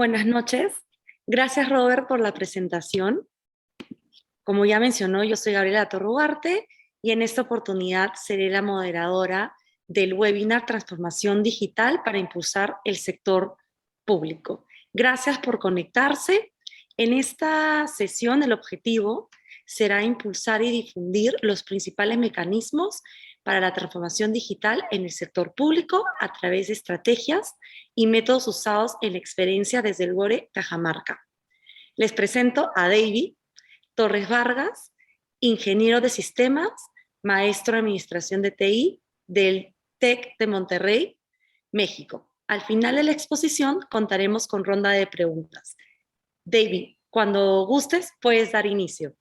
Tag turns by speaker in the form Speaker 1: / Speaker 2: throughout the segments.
Speaker 1: Buenas noches. Gracias, Robert, por la presentación. Como ya mencionó, yo soy Gabriela Torrugarte y en esta oportunidad seré la moderadora del webinar Transformación Digital para impulsar el sector público. Gracias por conectarse. En esta sesión el objetivo será impulsar y difundir los principales mecanismos para la transformación digital en el sector público a través de estrategias y métodos usados en la experiencia desde el GORE Cajamarca. Les presento a David Torres Vargas, ingeniero de sistemas, maestro de administración de TI del TEC de Monterrey, México. Al final de la exposición contaremos con ronda de preguntas. David, cuando gustes, puedes dar inicio.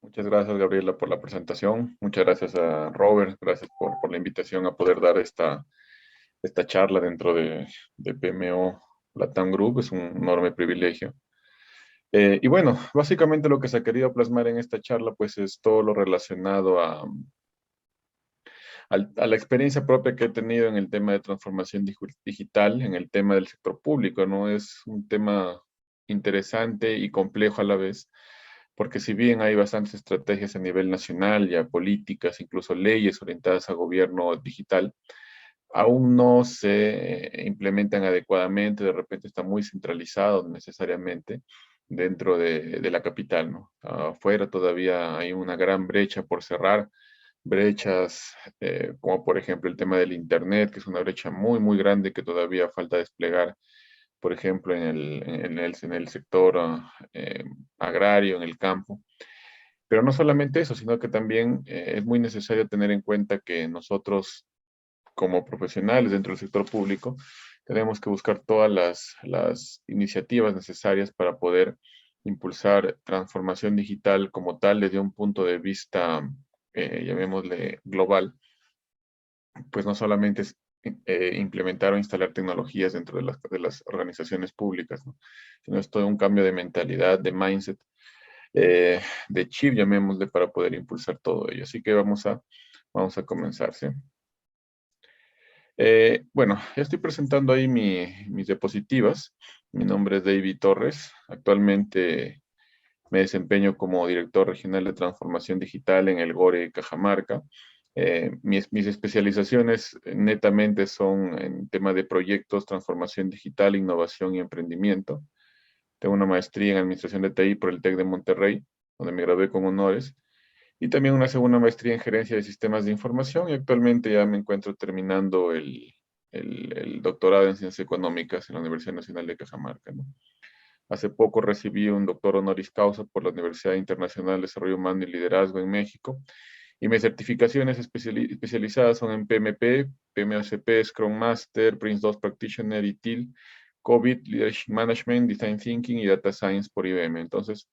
Speaker 2: Muchas gracias, Gabriela, por la presentación. Muchas gracias a Robert, gracias por la invitación a poder dar esta charla dentro de PMO Latam Group. Es un enorme privilegio. Y bueno, básicamente lo que se ha querido plasmar en esta charla pues es todo lo relacionado a la experiencia propia que he tenido en el tema de transformación digital, en el tema del sector público, ¿no? Es un tema interesante y complejo a la vez, porque si bien hay bastantes estrategias a nivel nacional, ya políticas, incluso leyes orientadas a gobierno digital, aún no se implementan adecuadamente, de repente está muy centralizado necesariamente dentro de la capital, ¿no? Afuera todavía hay una gran brecha por cerrar, brechas como por ejemplo el tema del Internet, que es una brecha muy, muy grande que todavía falta desplegar, por ejemplo, en el sector agrario, en el campo. Pero no solamente eso, sino que también es muy necesario tener en cuenta que nosotros como profesionales dentro del sector público, tenemos que buscar todas las iniciativas necesarias para poder impulsar transformación digital como tal desde un punto de vista, llamémosle global, pues no solamente es implementar o instalar tecnologías dentro de las organizaciones públicas, ¿no? Sino es todo un cambio de mentalidad, de mindset, de chip, llamémosle, para poder impulsar todo ello. Así que vamos a comenzar, ¿sí? Bueno, ya estoy presentando ahí mis diapositivas. Mi nombre es David Torres. Actualmente me desempeño como director regional de transformación digital en el GORE Cajamarca. Mis especializaciones netamente son en tema de proyectos, transformación digital, innovación y emprendimiento. Tengo una maestría en administración de TI por el TEC de Monterrey, donde me gradué con honores. Y también una segunda maestría en gerencia de sistemas de información y actualmente ya me encuentro terminando el doctorado en ciencias económicas en la Universidad Nacional de Cajamarca, ¿no? Hace poco recibí un doctor honoris causa por la Universidad Internacional de Desarrollo Humano y Liderazgo en México y mis certificaciones especializadas son en PMP, PMOCP, Scrum Master, Prince2 Practitioner, ITIL, COVID, Leadership Management, Design Thinking y Data Science por IBM. Entonces,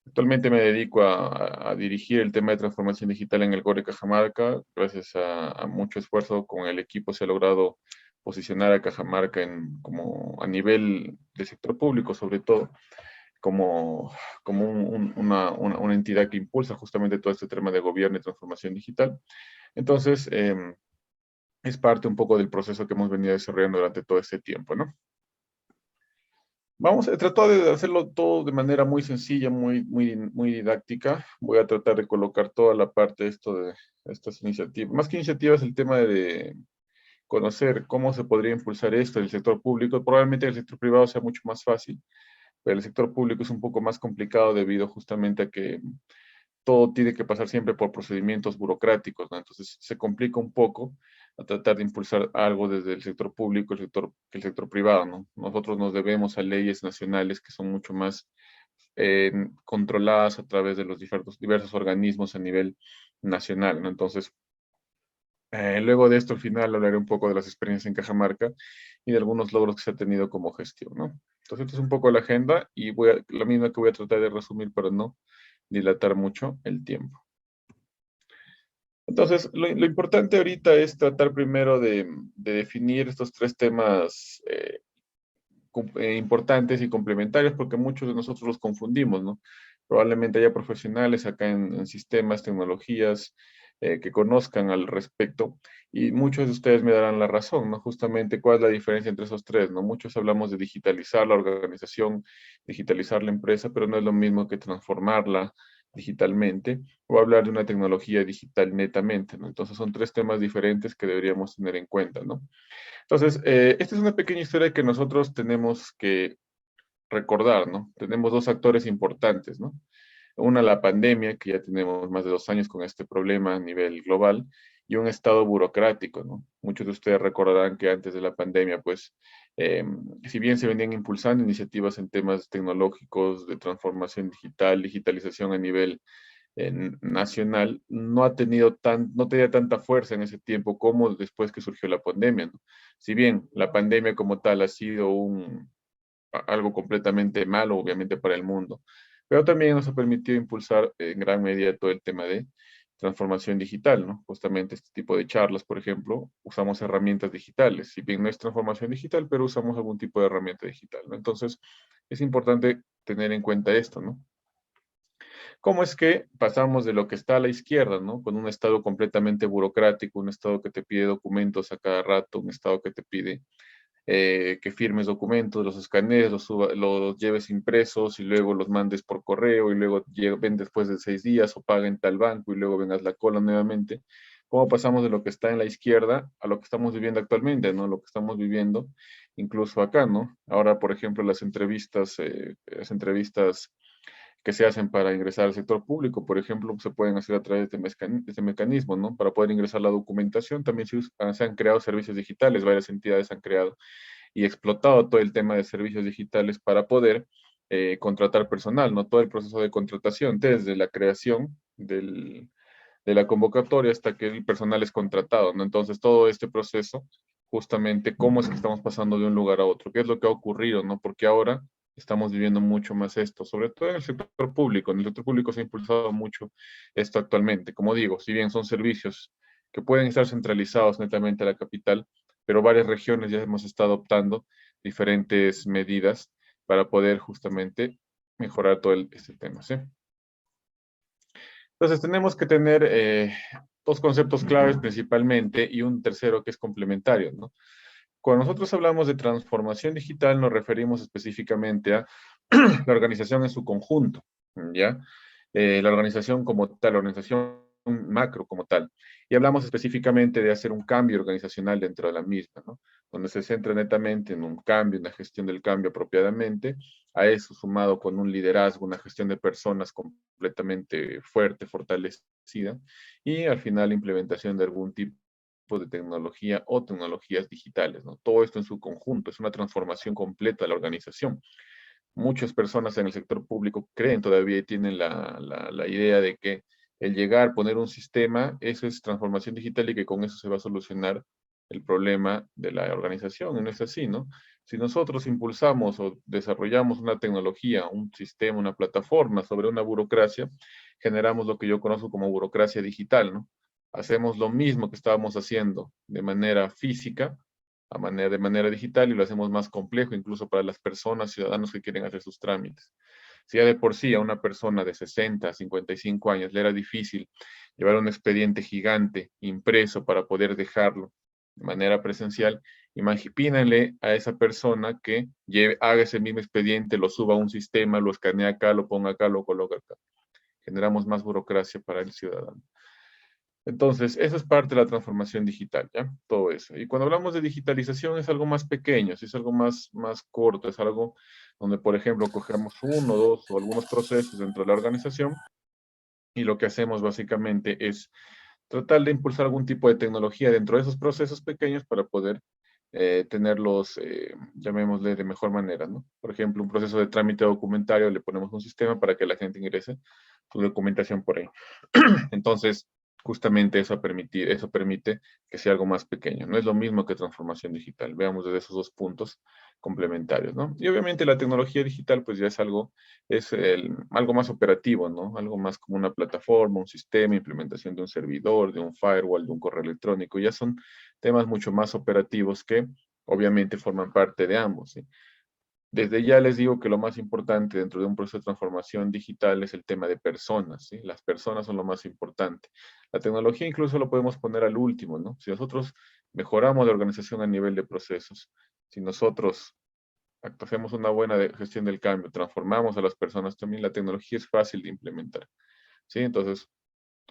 Speaker 2: actualmente me dedico a dirigir el tema de transformación digital en el GORE Cajamarca. Gracias a mucho esfuerzo con el equipo se ha logrado posicionar a Cajamarca como a nivel de sector público, sobre todo, como una entidad que impulsa justamente todo este tema de gobierno y transformación digital. Entonces, es parte un poco del proceso que hemos venido desarrollando durante todo este tiempo, ¿no? Vamos a tratar de hacerlo todo de manera muy sencilla, muy didáctica. Voy a tratar de colocar toda la parte de estas iniciativas. Más que iniciativas, el tema de conocer cómo se podría impulsar esto en el sector público. Probablemente en el sector privado sea mucho más fácil, pero el sector público es un poco más complicado debido justamente a que todo tiene que pasar siempre por procedimientos burocráticos, ¿no? Entonces se complica un poco a tratar de impulsar algo desde el sector público, que el sector privado, ¿no? Nosotros nos debemos a leyes nacionales que son mucho más controladas a través de los diversos organismos a nivel nacional, ¿no? Entonces, luego de esto, al final hablaré un poco de las experiencias en Cajamarca y de algunos logros que se ha tenido como gestión, ¿no? Entonces, esta es un poco la agenda y la misma que voy a tratar de resumir para no dilatar mucho el tiempo. Entonces, lo importante ahorita es tratar primero de definir estos tres temas importantes y complementarios, porque muchos de nosotros los confundimos, ¿no? Probablemente haya profesionales acá en sistemas, tecnologías, que conozcan al respecto, y muchos de ustedes me darán la razón, ¿no? Justamente, ¿cuál es la diferencia entre esos tres, ¿no? Muchos hablamos de digitalizar la organización, digitalizar la empresa, pero no es lo mismo que transformarla digitalmente o hablar de una tecnología digital netamente, ¿no? Entonces son tres temas diferentes que deberíamos tener en cuenta, ¿no? Entonces, esta es una pequeña historia que nosotros tenemos que recordar, ¿no? Tenemos dos actores importantes, ¿no? Una, la pandemia, que ya tenemos más de 2 años con este problema a nivel global, y un estado burocrático, ¿no? Muchos de ustedes recordarán que antes de la pandemia, pues, si bien se venían impulsando iniciativas en temas tecnológicos, de transformación digital, digitalización a nivel nacional, no tenía tanta fuerza en ese tiempo como después que surgió la pandemia, ¿no? Si bien la pandemia como tal ha sido algo completamente malo, obviamente, para el mundo, pero también nos ha permitido impulsar en gran medida todo el tema de transformación digital, ¿no? Justamente este tipo de charlas, por ejemplo, usamos herramientas digitales, si bien no es transformación digital, pero usamos algún tipo de herramienta digital, ¿no? Entonces, es importante tener en cuenta esto, ¿no? ¿Cómo es que pasamos de lo que está a la izquierda, ¿no? Con un Estado completamente burocrático, un Estado que te pide documentos a cada rato, un Estado que te pide que firmes documentos, los escanees, los lleves impresos y luego los mandes por correo y luego ven después de 6 días o paguen tal banco y luego vengas la cola nuevamente? ¿Cómo pasamos de lo que está en la izquierda a lo que estamos viviendo actualmente, ¿no? Lo que estamos viviendo incluso acá, ¿no? Ahora, por ejemplo, las entrevistas que se hacen para ingresar al sector público, por ejemplo, se pueden hacer a través de este mecanismo, ¿no? Para poder ingresar la documentación, también se han creado servicios digitales, varias entidades han creado y explotado todo el tema de servicios digitales para poder contratar personal, ¿no? Todo el proceso de contratación, desde la creación de la convocatoria hasta que el personal es contratado, ¿no? Entonces, todo este proceso, justamente, cómo es que estamos pasando de un lugar a otro, qué es lo que ha ocurrido, ¿no? Porque ahora estamos viviendo mucho más esto, sobre todo en el sector público. En el sector público se ha impulsado mucho esto actualmente. Como digo, si bien son servicios que pueden estar centralizados netamente a la capital, pero varias regiones ya hemos estado adoptando diferentes medidas para poder justamente mejorar todo este tema, ¿sí? Entonces tenemos que tener dos conceptos claves principalmente y un tercero que es complementario, ¿no? Cuando nosotros hablamos de transformación digital nos referimos específicamente a la organización en su conjunto, ¿ya? La organización como tal, la organización macro como tal. Y hablamos específicamente de hacer un cambio organizacional dentro de la misma, ¿no? Donde se centra netamente en un cambio, en la gestión del cambio apropiadamente, a eso sumado con un liderazgo, una gestión de personas completamente fuerte, fortalecida, y al final la implementación de algún tipo de tecnología o tecnologías digitales, ¿no? Todo esto en su conjunto, es una transformación completa de la organización. Muchas personas en el sector público creen todavía y tienen la idea de que el llegar, poner un sistema, eso es transformación digital y que con eso se va a solucionar el problema de la organización. Y no es así, ¿no? Si nosotros impulsamos o desarrollamos una tecnología, un sistema, una plataforma sobre una burocracia, generamos lo que yo conozco como burocracia digital, ¿no? Hacemos lo mismo que estábamos haciendo de manera física, de manera digital, y lo hacemos más complejo incluso para las personas, ciudadanos que quieren hacer sus trámites. Si ya de por sí a una persona de 60, 55 años le era difícil llevar un expediente gigante impreso para poder dejarlo de manera presencial, imagínenle a esa persona que haga ese mismo expediente, lo suba a un sistema, lo escanea acá, lo ponga acá, lo coloca acá. Generamos más burocracia para el ciudadano. Entonces, eso es parte de la transformación digital, ¿ya? Todo eso. Y cuando hablamos de digitalización es algo más pequeño, es algo más corto, es algo donde, por ejemplo, cogemos uno, dos o algunos procesos dentro de la organización y lo que hacemos básicamente es tratar de impulsar algún tipo de tecnología dentro de esos procesos pequeños para poder tenerlos, llamémosle de mejor manera, ¿no? Por ejemplo, un proceso de trámite documentario, le ponemos un sistema para que la gente ingrese su documentación por ahí. Entonces, justamente eso permite que sea algo más pequeño. No es lo mismo que transformación digital. Veamos desde esos dos puntos complementarios, ¿no? Y obviamente la tecnología digital, pues ya algo más operativo, ¿no? Algo más como una plataforma, un sistema, implementación de un servidor, de un firewall, de un correo electrónico. Ya son temas mucho más operativos que obviamente forman parte de ambos, ¿sí? Desde ya les digo que lo más importante dentro de un proceso de transformación digital es el tema de personas, ¿sí? Las personas son lo más importante. La tecnología incluso lo podemos poner al último, ¿no? Si nosotros mejoramos la organización a nivel de procesos, si nosotros hacemos una buena gestión del cambio, transformamos a las personas también, la tecnología es fácil de implementar, ¿sí? Entonces,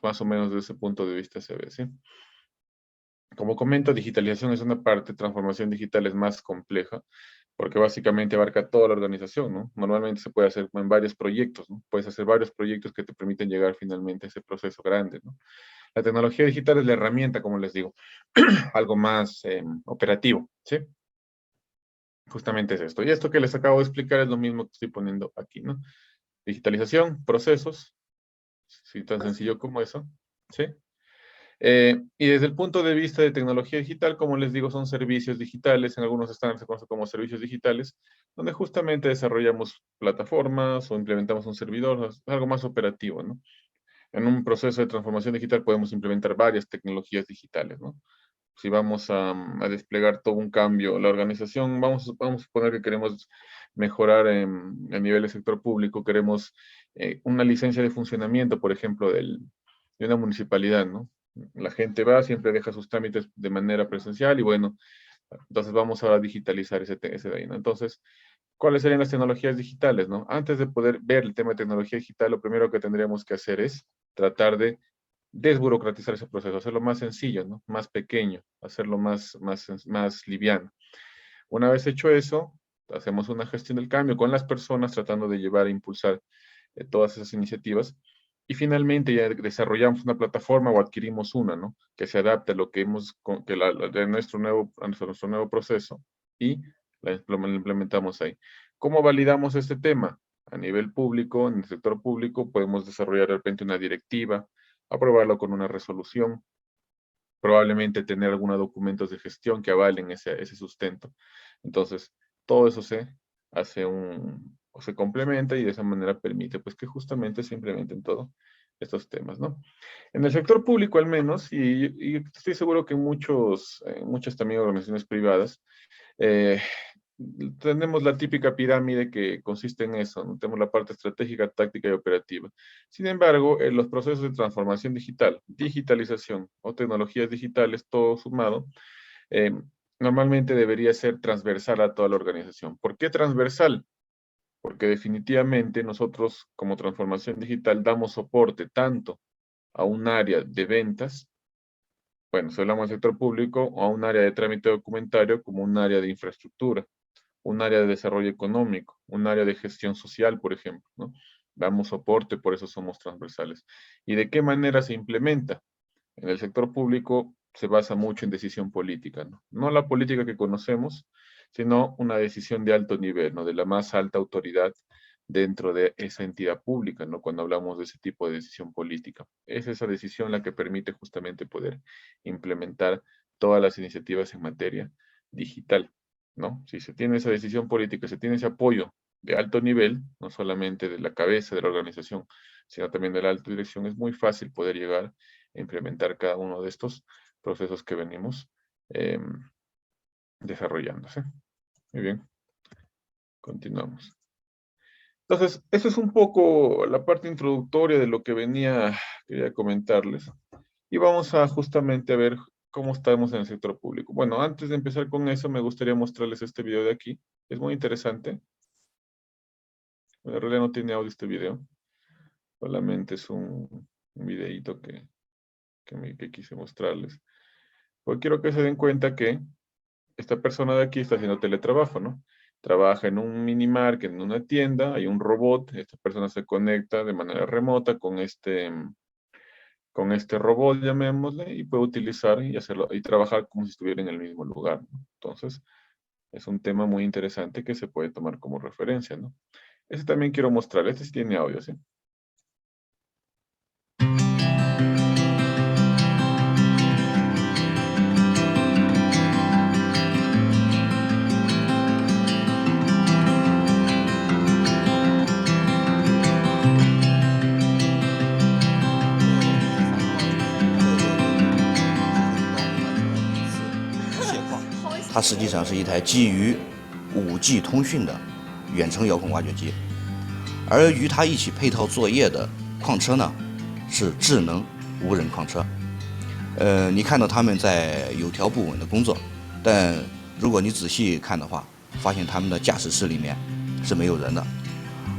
Speaker 2: más o menos desde ese punto de vista se ve, ¿sí? Como comento, digitalización es una parte, transformación digital es más compleja, porque básicamente abarca toda la organización, ¿no? Normalmente se puede hacer en varios proyectos, ¿no? Puedes hacer varios proyectos que te permiten llegar finalmente a ese proceso grande, ¿no? La tecnología digital es la herramienta, como les digo, algo más operativo, ¿sí? Justamente es esto. Y esto que les acabo de explicar es lo mismo que estoy poniendo aquí, ¿no? Digitalización, procesos, sí, tan sencillo como eso, ¿sí? Y desde el punto de vista de tecnología digital, como les digo, son servicios digitales, en algunos estándares se conocen como servicios digitales, donde justamente desarrollamos plataformas o implementamos un servidor, algo más operativo, ¿no? En un proceso de transformación digital podemos implementar varias tecnologías digitales, ¿no? Si vamos a desplegar todo un cambio, la organización, vamos a suponer que queremos mejorar a nivel del sector público, queremos una licencia de funcionamiento, por ejemplo, de una municipalidad, ¿no? La gente va, siempre deja sus trámites de manera presencial y bueno, entonces vamos a digitalizar ese de ahí, ¿no? Entonces, ¿cuáles serían las tecnologías digitales, no? Antes de poder ver el tema de tecnología digital, lo primero que tendríamos que hacer es tratar de desburocratizar ese proceso, hacerlo más sencillo, ¿no? Más pequeño, hacerlo más liviano. Una vez hecho eso, hacemos una gestión del cambio con las personas, tratando de llevar e impulsar todas esas iniciativas. Y finalmente ya desarrollamos una plataforma o adquirimos una, ¿no? Que se adapte a lo que hemos, de nuestro nuevo proceso y la implementamos ahí. ¿Cómo validamos este tema? A nivel público, en el sector público, podemos desarrollar de repente una directiva, aprobarlo con una resolución, probablemente tener algunos documentos de gestión que avalen ese sustento. Entonces, todo eso o se complementa y de esa manera permite pues que justamente se implementen todos estos temas, ¿no? En el sector público al menos, y estoy seguro que muchas también organizaciones privadas, eh, tenemos la típica pirámide que consiste en eso, ¿no? Tenemos la parte estratégica, táctica y operativa. Sin embargo, en los procesos de transformación digital, digitalización o tecnologías digitales, todo sumado, eh, normalmente debería ser transversal a toda la organización. ¿Por qué transversal? Porque definitivamente nosotros como transformación digital damos soporte tanto a un área de ventas, bueno, si hablamos del sector público, o a un área de trámite documentario como un área de infraestructura, un área de desarrollo económico, un área de gestión social, por ejemplo, ¿no? Damos soporte, por eso somos transversales. ¿Y de qué manera se implementa? En el sector público se basa mucho en decisión política, ¿no? No la política que conocemos, sino una decisión de alto nivel, ¿no? De la más alta autoridad dentro de esa entidad pública, ¿no? Cuando hablamos de ese tipo de decisión política. Es esa decisión la que permite justamente poder implementar todas las iniciativas en materia digital, ¿no? Si se tiene esa decisión política, se tiene ese apoyo de alto nivel, no solamente de la cabeza de la organización, sino también de la alta dirección, es muy fácil poder llegar a implementar cada uno de estos procesos que venimos eh, desarrollándose. Muy bien, continuamos. Entonces, eso es un poco la parte introductoria de lo que quería comentarles. Y vamos a justamente a ver cómo estamos en el sector público. Bueno, antes de empezar con eso, me gustaría mostrarles este video de aquí. Es muy interesante. En realidad no tiene audio este video. Solamente es un videíto que quise mostrarles. Porque quiero que se den cuenta que esta persona de aquí está haciendo teletrabajo, ¿no? Trabaja en un mini market, en una tienda, hay un robot, esta persona se conecta de manera remota con este robot, llamémosle, y puede utilizar y hacerlo y trabajar como si estuviera en el mismo lugar, ¿no? Entonces, es un tema muy interesante que se puede tomar como referencia, ¿no? Ese también quiero mostrar, este sí tiene audio, ¿sí?
Speaker 3: 它实际上是一台基于5G 通讯的远程遥控挖掘机。而与它一起配套作业的矿车呢，是智能无人矿车。你看到他们在有条不紊的工作，但如果你仔细看的话，发现他们的驾驶室里面是没有人的。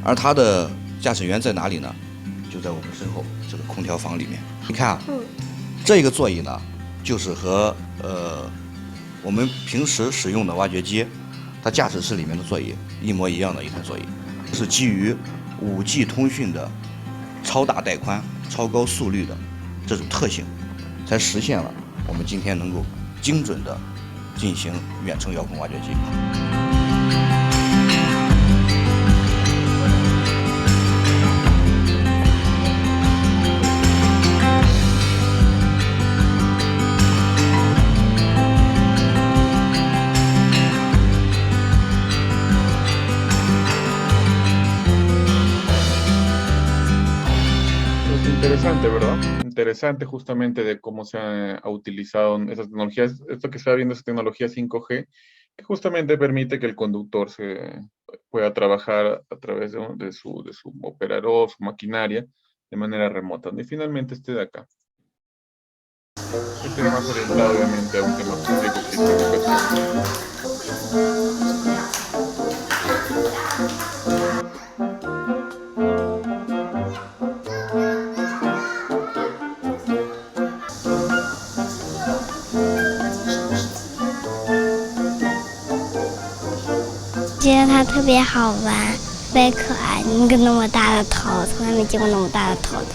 Speaker 3: 而他的驾驶员在哪里呢？就在我们身后这个空调房里面。你看啊，这个座椅呢，就是和我们平时使用的挖掘机，它驾驶室里面的座椅一模一样的一台座椅，是基于5G 通讯的超大带宽、超高速率的这种特性，才实现了我们今天能够精准的进行远程遥控挖掘机。
Speaker 2: Interesante, ¿verdad? Interesante justamente de cómo se ha utilizado esas tecnologías, esto que se está viendo es tecnología 5G, que justamente permite que el conductor se pueda trabajar a través de su operador, su maquinaria, de manera remota. Y finalmente este de acá. Este es más orientado obviamente a un tema público que es educación.
Speaker 4: 觉得它特别好玩，特别可爱，一个那么大的头，从来没见过那么大的头的。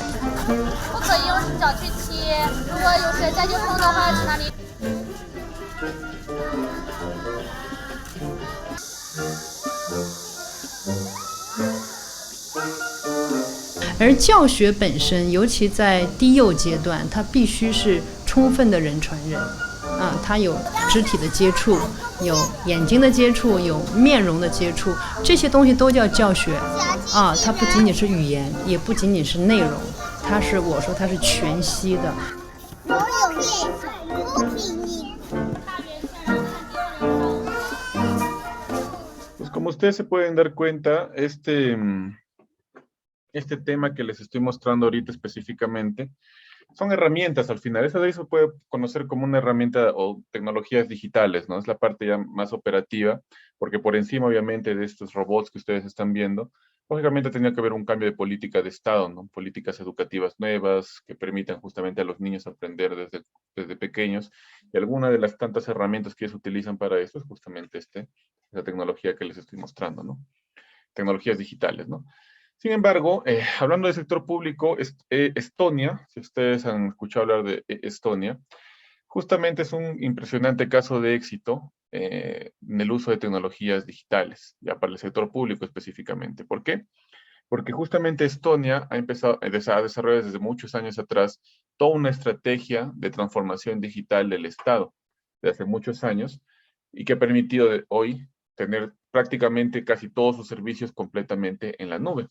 Speaker 5: 不可以用脚去踢，如果有谁再去碰的话，去哪里？
Speaker 6: 而教学本身，尤其在低幼阶段，它必须是充分的人传人。它有肢体的接触，有眼睛的接触，有面容的接触，这些东西都叫教学它不仅仅是语言，也不仅仅是内容，它是全息的。
Speaker 2: Pues como ustedes se pueden dar cuenta, este tema que les estoy mostrando ahorita específicamente son herramientas al final. Eso de ahí se puede conocer como una herramienta o tecnologías digitales, ¿no? Es la parte ya más operativa, porque por encima, obviamente, de estos robots que ustedes están viendo, lógicamente tenía que haber un cambio de política de Estado, ¿no? Políticas educativas nuevas que permitan justamente a los niños aprender desde pequeños. Y alguna de las tantas herramientas que ellos utilizan para eso es justamente esa tecnología que les estoy mostrando, ¿no? Tecnologías digitales, ¿no? Sin embargo, hablando del sector público, Estonia, si ustedes han escuchado hablar de Estonia, justamente es un impresionante caso de éxito en el uso de tecnologías digitales, ya para el sector público específicamente. ¿Por qué? Porque justamente Estonia ha empezado a desarrollar desde muchos años atrás toda una estrategia de transformación digital del Estado, desde hace muchos años, y que ha permitido hoy tener prácticamente casi todos sus servicios completamente en la nube.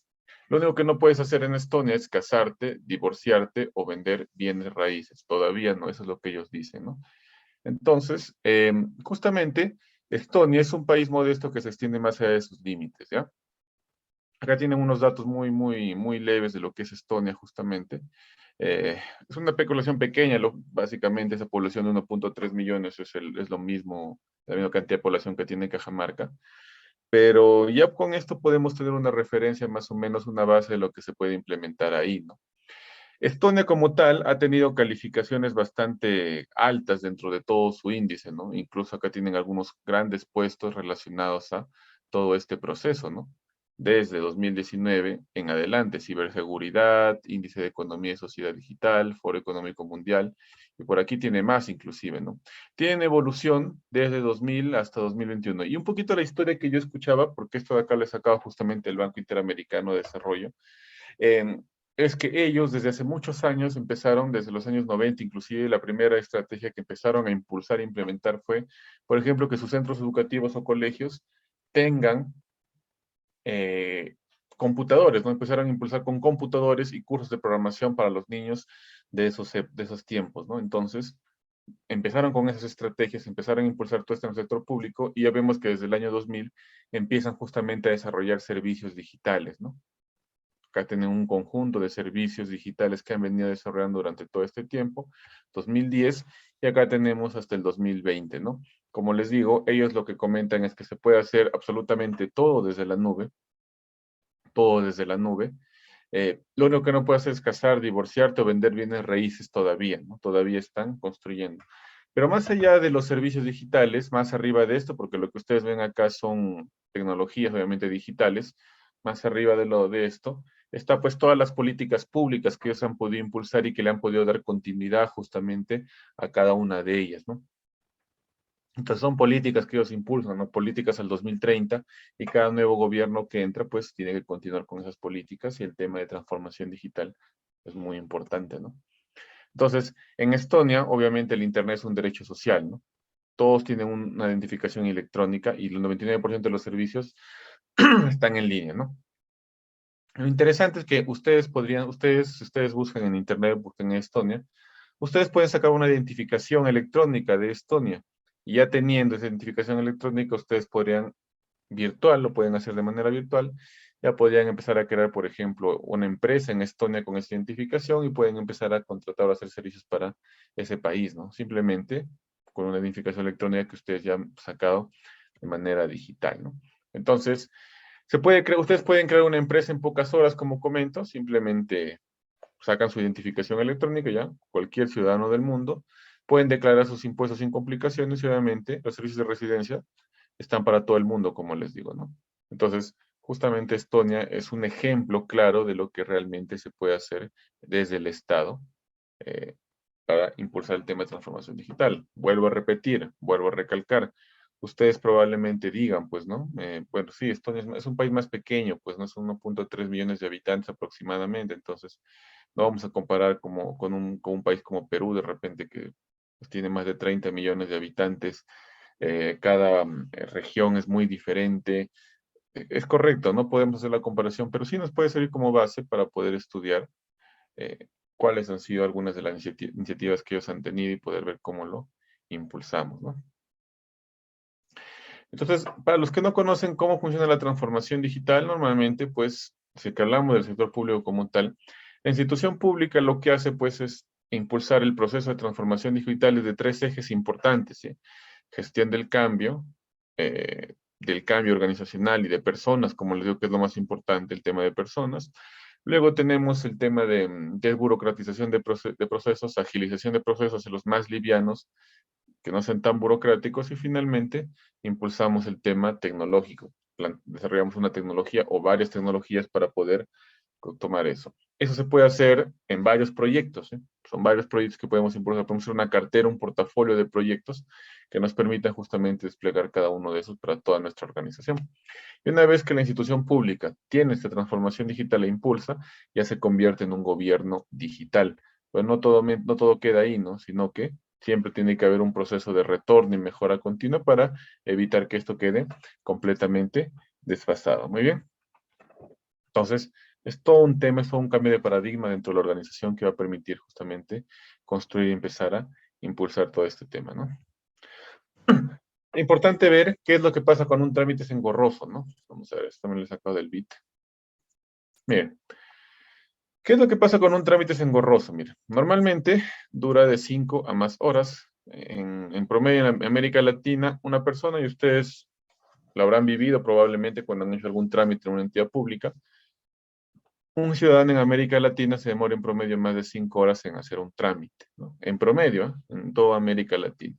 Speaker 2: Lo único que no puedes hacer en Estonia es casarte, divorciarte o vender bienes raíces. Todavía no, eso es lo que ellos dicen, ¿no? Entonces, justamente, Estonia es un país modesto que se extiende más allá de sus límites, ¿ya? Acá tienen unos datos muy, muy, muy leves de lo que es Estonia, justamente. Es una población pequeña, básicamente esa población de 1.3 millones es lo mismo, la misma cantidad de población que tiene Cajamarca. Pero ya con esto podemos tener una referencia, más o menos una base de lo que se puede implementar ahí, ¿no? Estonia como tal ha tenido calificaciones bastante altas dentro de todo su índice, ¿no? Incluso acá tienen algunos grandes puestos relacionados a todo este proceso, ¿no? Desde 2019 en adelante, ciberseguridad, índice de economía y sociedad digital, Foro Económico Mundial, y por aquí tiene más inclusive, ¿no? Tiene evolución desde 2000 hasta 2021. Y un poquito la historia que yo escuchaba, porque esto de acá le sacaba justamente el Banco Interamericano de Desarrollo, es que ellos desde hace muchos años empezaron, desde los años 90, inclusive la primera estrategia que empezaron a impulsar e implementar fue, por ejemplo, que sus centros educativos o colegios tengan computadores, ¿no? Empezaron a impulsar con computadores y cursos de programación para los niños de esos tiempos, ¿no? Entonces, empezaron con esas estrategias, empezaron a impulsar todo esto en el sector público y ya vemos que desde el año 2000 empiezan justamente a desarrollar servicios digitales, ¿no? Acá tienen un conjunto de servicios digitales que han venido desarrollando durante todo este tiempo, 2010, y acá tenemos hasta el 2020, ¿no? Como les digo, ellos lo que comentan es que se puede hacer absolutamente todo desde la nube, todo desde la nube. Lo único que no puedes hacer es casar, divorciarte o vender bienes raíces todavía, ¿no? Todavía están construyendo. Pero más allá de los servicios digitales, más arriba de esto, porque lo que ustedes ven acá son tecnologías obviamente digitales, más arriba de esto, está pues todas las políticas públicas que ellos han podido impulsar y que le han podido dar continuidad justamente a cada una de ellas, ¿no? Entonces son políticas que ellos impulsan, ¿no? Políticas al 2030 y cada nuevo gobierno que entra pues tiene que continuar con esas políticas y el tema de transformación digital es muy importante, ¿no? Entonces, en Estonia, obviamente el Internet es un derecho social, ¿no? Todos tienen una identificación electrónica y el 99% de los servicios están en línea, ¿no? Lo interesante es que si ustedes buscan en Internet, buscan en Estonia, ustedes pueden sacar una identificación electrónica de Estonia. Y ya teniendo esa identificación electrónica, ustedes podrían virtual, lo pueden hacer de manera virtual, ya podrían empezar a crear, por ejemplo, una empresa en Estonia con esa identificación y pueden empezar a contratar o hacer servicios para ese país, ¿no? Simplemente con una identificación electrónica que ustedes ya han sacado de manera digital, ¿no? Entonces, ustedes pueden crear una empresa en pocas horas, como comento, simplemente sacan su identificación electrónica ya, cualquier ciudadano del mundo, pueden declarar sus impuestos sin complicaciones y obviamente los servicios de residencia están para todo el mundo, como les digo, ¿no? Entonces, justamente Estonia es un ejemplo claro de lo que realmente se puede hacer desde el Estado eh, para impulsar el tema de transformación digital. Vuelvo a repetir, vuelvo a recalcar. Ustedes probablemente digan, pues, ¿no? Bueno, sí, Estonia es un país más pequeño, pues, ¿no? Son 1.3 millones de habitantes aproximadamente, entonces no vamos a comparar con un país como Perú, de repente, que pues, tiene más de 30 millones de habitantes. Cada región es muy diferente. Es correcto, no podemos hacer la comparación, pero sí nos puede servir como base para poder estudiar eh, cuáles han sido algunas de las iniciativas que ellos han tenido y poder ver cómo lo impulsamos, ¿no? Entonces, para los que no conocen cómo funciona la transformación digital, normalmente, pues, si que hablamos del sector público como tal, la institución pública lo que hace, pues, es impulsar el proceso de transformación digital desde tres ejes importantes, ¿sí? Gestión del cambio organizacional y de personas, como les digo que es lo más importante, el tema de personas. Luego tenemos el tema de desburocratización de procesos, agilización de procesos en los más livianos, que no sean tan burocráticos y finalmente impulsamos el tema tecnológico. Desarrollamos una tecnología o varias tecnologías para poder tomar eso. Eso se puede hacer en varios proyectos, ¿eh? Son varios proyectos que podemos impulsar. Podemos hacer una cartera, un portafolio de proyectos que nos permitan justamente desplegar cada uno de esos para toda nuestra organización. Y una vez que la institución pública tiene esta transformación digital e impulsa, ya se convierte en un gobierno digital. Pero no todo queda ahí, ¿no? Sino que siempre tiene que haber un proceso de retorno y mejora continua para evitar que esto quede completamente desfasado. Muy bien. Entonces, es todo un tema, es todo un cambio de paradigma dentro de la organización que va a permitir justamente construir y empezar a impulsar todo este tema, ¿no? Importante ver qué es lo que pasa cuando un trámite es engorroso, ¿no? Vamos a ver, esto me lo he sacado del bit. Miren, ¿qué es lo que pasa con un trámite es engorroso? Miren, normalmente dura de 5 a más horas. En promedio en América Latina, una persona, y ustedes lo habrán vivido probablemente cuando han hecho algún trámite en una entidad pública, un ciudadano en América Latina se demora en promedio más de 5 horas en hacer un trámite, ¿no? En promedio, ¿eh? En toda América Latina.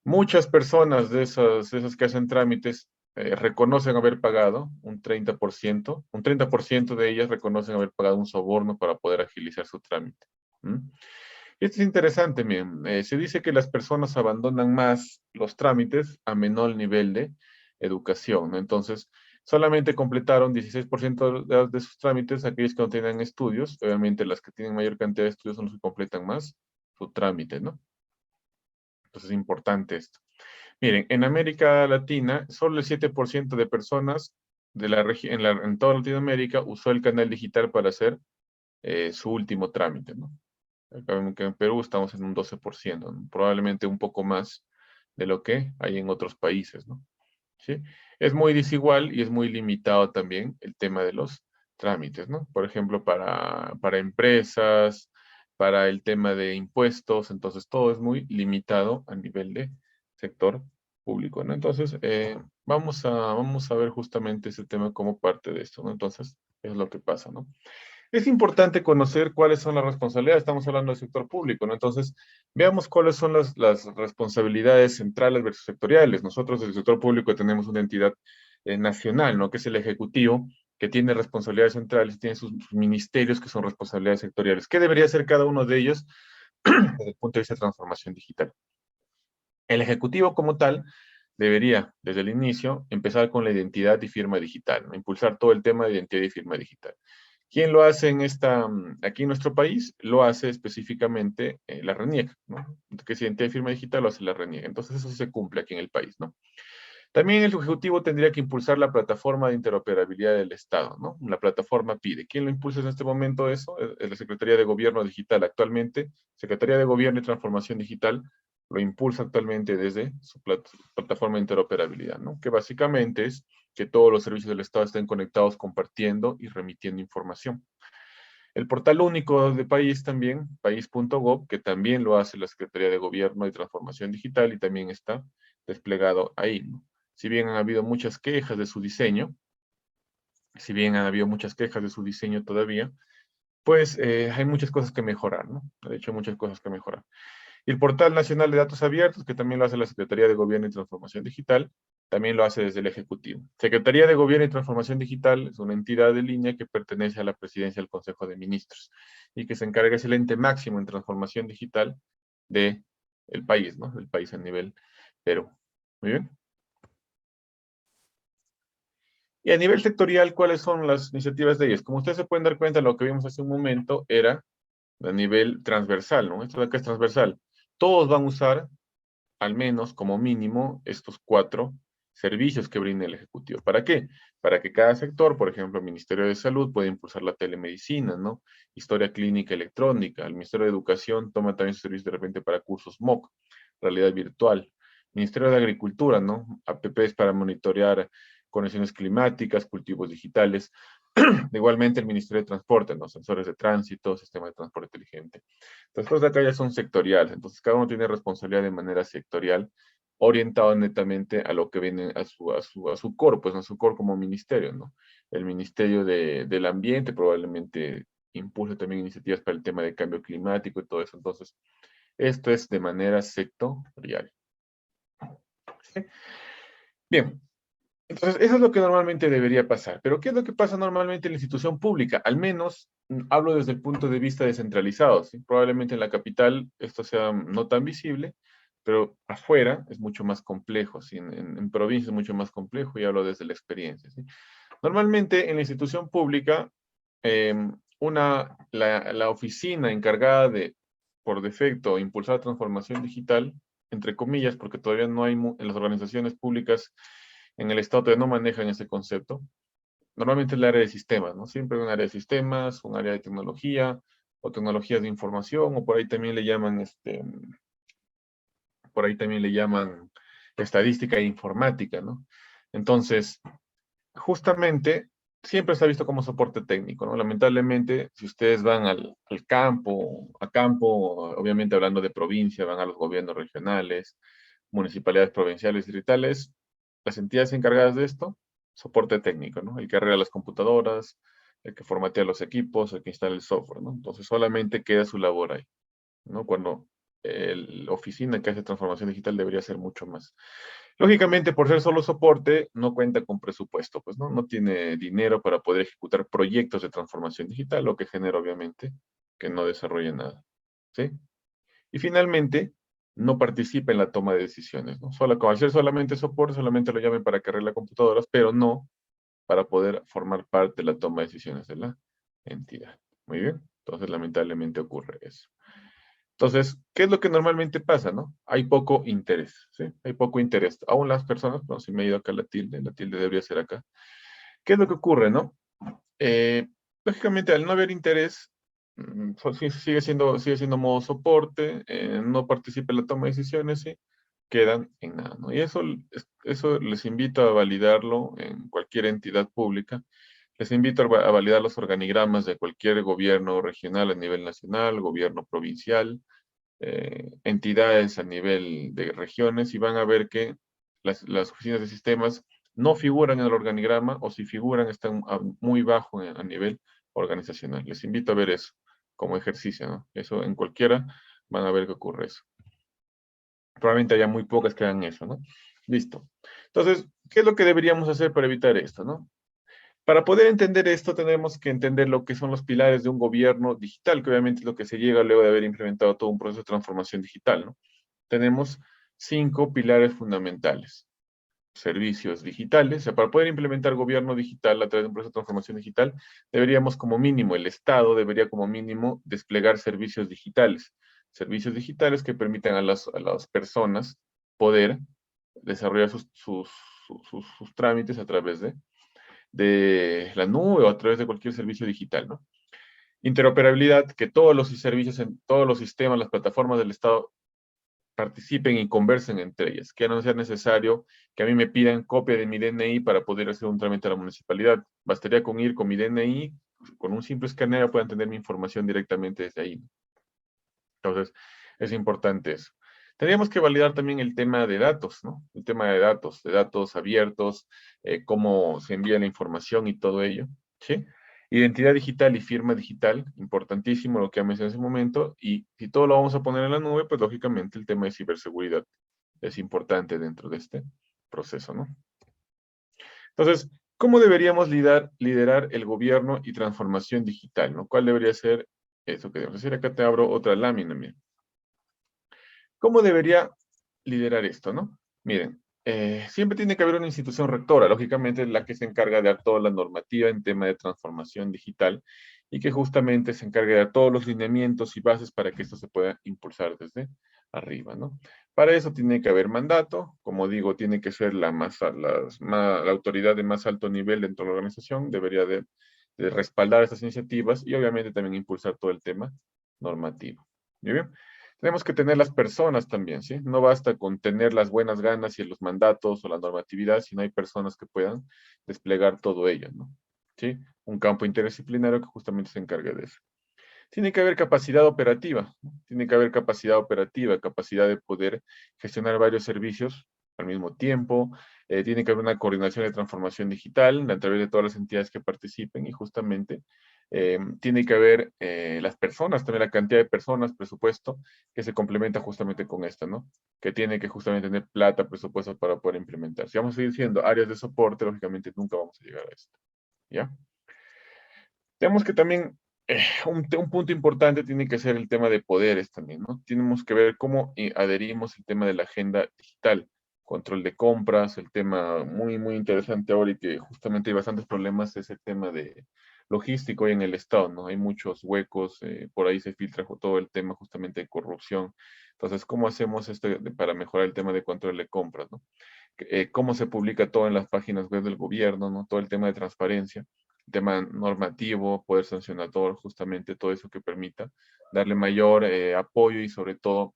Speaker 2: Muchas personas de esas que hacen trámites reconocen haber pagado un 30% de ellas reconocen haber pagado un soborno para poder agilizar su trámite. Y esto es interesante, miren, se dice que las personas abandonan más los trámites a menor nivel de educación, ¿no? Entonces, solamente completaron 16% de sus trámites aquellos que no tenían estudios. Obviamente, las que tienen mayor cantidad de estudios son los que completan más su trámite, ¿no? Entonces, es importante esto. Miren, en América Latina, solo el 7% de personas en toda Latinoamérica usó el canal digital para hacer su último trámite, ¿no? Que en Perú estamos en un 12%, ¿no? Probablemente un poco más de lo que hay en otros países, ¿no? ¿Sí? Es muy desigual y es muy limitado también el tema de los trámites, ¿no? Por ejemplo, para empresas, para el tema de impuestos, entonces todo es muy limitado a nivel de sector público, ¿no? Entonces, vamos a ver justamente ese tema como parte de esto, ¿no? Entonces, es lo que pasa, ¿no? Es importante conocer cuáles son las responsabilidades, estamos hablando del sector público, ¿no? Entonces, veamos cuáles son las responsabilidades centrales versus sectoriales. Nosotros del sector público tenemos una entidad nacional, ¿no? Que es el Ejecutivo, que tiene responsabilidades centrales, tiene sus ministerios que son responsabilidades sectoriales. ¿Qué debería hacer cada uno de ellos desde el punto de vista de transformación digital? El Ejecutivo como tal debería, desde el inicio, empezar con la identidad y firma digital, ¿no? Impulsar todo el tema de identidad y firma digital. ¿Quién lo hace aquí en nuestro país? Lo hace específicamente la RENIEC, ¿no? Que es identidad y firma digital, lo hace la RENIEC. Entonces eso se cumple aquí en el país, ¿no? También el Ejecutivo tendría que impulsar la plataforma de interoperabilidad del Estado, ¿no? La plataforma PIDE. ¿Quién lo impulsa en este momento eso? Es la Secretaría de Gobierno Digital. Actualmente, Secretaría de Gobierno y Transformación Digital lo impulsa actualmente desde su plataforma de interoperabilidad, ¿no? Que básicamente es que todos los servicios del Estado estén conectados, compartiendo y remitiendo información. El portal único de país también, país.gov, que también lo hace la Secretaría de Gobierno y Transformación Digital y también está desplegado ahí, ¿no? Si bien han habido muchas quejas de su diseño, todavía, pues hay muchas cosas que mejorar, ¿no? De hecho, muchas cosas que mejorar. Y el Portal Nacional de Datos Abiertos, que también lo hace la Secretaría de Gobierno y Transformación Digital, también lo hace desde el Ejecutivo. Secretaría de Gobierno y Transformación Digital es una entidad de línea que pertenece a la Presidencia del Consejo de Ministros y que se encarga, es el ente máximo en transformación digital del país, ¿no? Del país a nivel Perú. Muy bien. Y a nivel sectorial, ¿cuáles son las iniciativas de ellos? Como ustedes se pueden dar cuenta, lo que vimos hace un momento era a nivel transversal, ¿no? Esto de acá es transversal. Todos van a usar, al menos como mínimo, estos 4 servicios que brinda el Ejecutivo. ¿Para qué? Para que cada sector, por ejemplo, el Ministerio de Salud pueda impulsar la telemedicina, ¿no? Historia clínica electrónica. El Ministerio de Educación toma también su servicio de repente para cursos MOOC, realidad virtual. Ministerio de Agricultura, ¿no? APPs para monitorear condiciones climáticas, cultivos digitales. Igualmente el Ministerio de Transporte, ¿no? Sensores de tránsito, sistema de transporte inteligente. Entonces, los de acá ya son sectoriales. Entonces, cada uno tiene responsabilidad de manera sectorial, orientado netamente a lo que viene a su core, pues a su core como ministerio, ¿no? El Ministerio del Ambiente probablemente impulsa también iniciativas para el tema de cambio climático y todo eso. Entonces, esto es de manera sectorial. ¿Sí? Bien. Entonces, eso es lo que normalmente debería pasar. Pero, ¿qué es lo que pasa normalmente en la institución pública? Al menos, hablo desde el punto de vista descentralizado, ¿sí? Probablemente en la capital esto sea no tan visible, pero afuera es mucho más complejo, ¿sí? En provincia es mucho más complejo y hablo desde la experiencia, ¿sí? Normalmente en la institución pública, la oficina encargada de, por defecto, impulsar transformación digital, entre comillas, porque todavía no hay en las organizaciones públicas en el Estado todavía no manejan ese concepto. Normalmente es el área de sistemas, ¿no? Siempre un área de sistemas, un área de tecnología, o tecnologías de información, o por ahí también le llaman, estadística e informática, ¿no? Entonces, justamente, siempre se ha visto como soporte técnico, ¿no? Lamentablemente, si ustedes van al campo, obviamente hablando de provincia, van a los gobiernos regionales, municipalidades provinciales, distritales, las entidades encargadas de esto, soporte técnico, ¿no? El que arregla las computadoras, el que formatea los equipos, el que instala el software, ¿no? Entonces solamente queda su labor ahí, ¿no? Cuando la oficina que hace transformación digital debería ser mucho más. Lógicamente, por ser solo soporte, no cuenta con presupuesto, pues, ¿no? No tiene dinero para poder ejecutar proyectos de transformación digital, lo que genera, obviamente, que no desarrolle nada, ¿sí? Y finalmente, no participa en la toma de decisiones, ¿no? Como al ser solamente soporte, solamente lo llamen para que arregle computadoras, pero no para poder formar parte de la toma de decisiones de la entidad. Muy bien, entonces lamentablemente ocurre eso. Entonces, ¿qué es lo que normalmente pasa, no? Hay poco interés, ¿sí? Hay poco interés. Aún las personas, bueno, si me he ido acá la tilde debería ser acá. ¿Qué es lo que ocurre, no? Lógicamente, al no haber interés, sigue siendo modo soporte, no participa en la toma de decisiones y quedan en nada, ¿no? Y eso les invito a validarlo en cualquier entidad pública. Les invito a validar los organigramas de cualquier gobierno regional a nivel nacional, gobierno provincial, entidades a nivel de regiones, y van a ver que las oficinas de sistemas no figuran en el organigrama, o si figuran están muy bajo a nivel organizacional. Les invito a ver eso como ejercicio, ¿no? Eso en cualquiera van a ver que ocurre eso. Probablemente haya muy pocas que hagan eso, ¿no? Listo. Entonces, ¿qué es lo que deberíamos hacer para evitar esto, no? Para poder entender esto, tenemos que entender lo que son los pilares de un gobierno digital, que obviamente es lo que se llega luego de haber implementado todo un proceso de transformación digital, ¿no? Tenemos 5 pilares fundamentales. Servicios digitales. O sea, para poder implementar gobierno digital a través de un proceso de transformación digital, deberíamos como mínimo, el Estado debería como mínimo desplegar servicios digitales. Servicios digitales que permitan a las personas poder desarrollar sus trámites a través de la nube o a través de cualquier servicio digital, ¿no? Interoperabilidad, que todos los servicios, en todos los sistemas, las plataformas del Estado participen y conversen entre ellas, que no sea necesario que a mí me pidan copia de mi DNI para poder hacer un trámite a la municipalidad. Bastaría con ir con mi DNI, con un simple escaneo puedan tener mi información directamente desde ahí. Entonces, es importante eso. Tendríamos que validar también el tema de datos, ¿no? El tema de datos abiertos, cómo se envía la información y todo ello, ¿sí? Identidad digital y firma digital, importantísimo lo que mencioné en ese momento, y si todo lo vamos a poner en la nube, pues lógicamente el tema de ciberseguridad es importante dentro de este proceso, ¿no? Entonces, ¿cómo deberíamos liderar el gobierno y transformación digital, ¿no? ¿Cuál debería ser eso que debemos hacer? Acá te abro otra lámina, miren. ¿Cómo debería liderar esto, no? Miren, siempre tiene que haber una institución rectora, lógicamente la que se encarga de dar toda la normativa en tema de transformación digital y que justamente se encargue de dar todos los lineamientos y bases para que esto se pueda impulsar desde arriba, ¿no? Para eso tiene que haber mandato, como digo, tiene que ser la autoridad de más alto nivel dentro de la organización, debería de respaldar estas iniciativas y obviamente también impulsar todo el tema normativo. ¿Muy bien? Tenemos que tener las personas también, ¿sí? No basta con tener las buenas ganas y los mandatos o la normatividad, sino hay personas que puedan desplegar todo ello, ¿no? ¿Sí? Un campo interdisciplinario que justamente se encargue de eso. Tiene que haber capacidad operativa, ¿no? Tiene que haber capacidad operativa, capacidad de poder gestionar varios servicios al mismo tiempo. Tiene que haber una coordinación de transformación digital a través de todas las entidades que participen y justamente tiene que haber las personas, también la cantidad de personas, presupuesto, que se complementa justamente con esto, ¿no? Que tiene que justamente tener plata, presupuesto para poder implementar. Si vamos a seguir siendo áreas de soporte, lógicamente nunca vamos a llegar a esto, ¿ya? Tenemos que también, un punto importante tiene que ser el tema de poderes también, ¿no? Tenemos que ver cómo adherimos el tema de la agenda digital, control de compras, el tema muy, muy interesante ahora y que justamente hay bastantes problemas, es el tema de logístico en el Estado, ¿no? Hay muchos huecos, por ahí se filtra todo el tema justamente de corrupción. Entonces, ¿cómo hacemos esto para mejorar el tema de control de compras, ¿no? Cómo se publica todo en las páginas web del gobierno, ¿no? Todo el tema de transparencia, el tema normativo, poder sancionador, justamente todo eso que permita darle mayor apoyo y sobre todo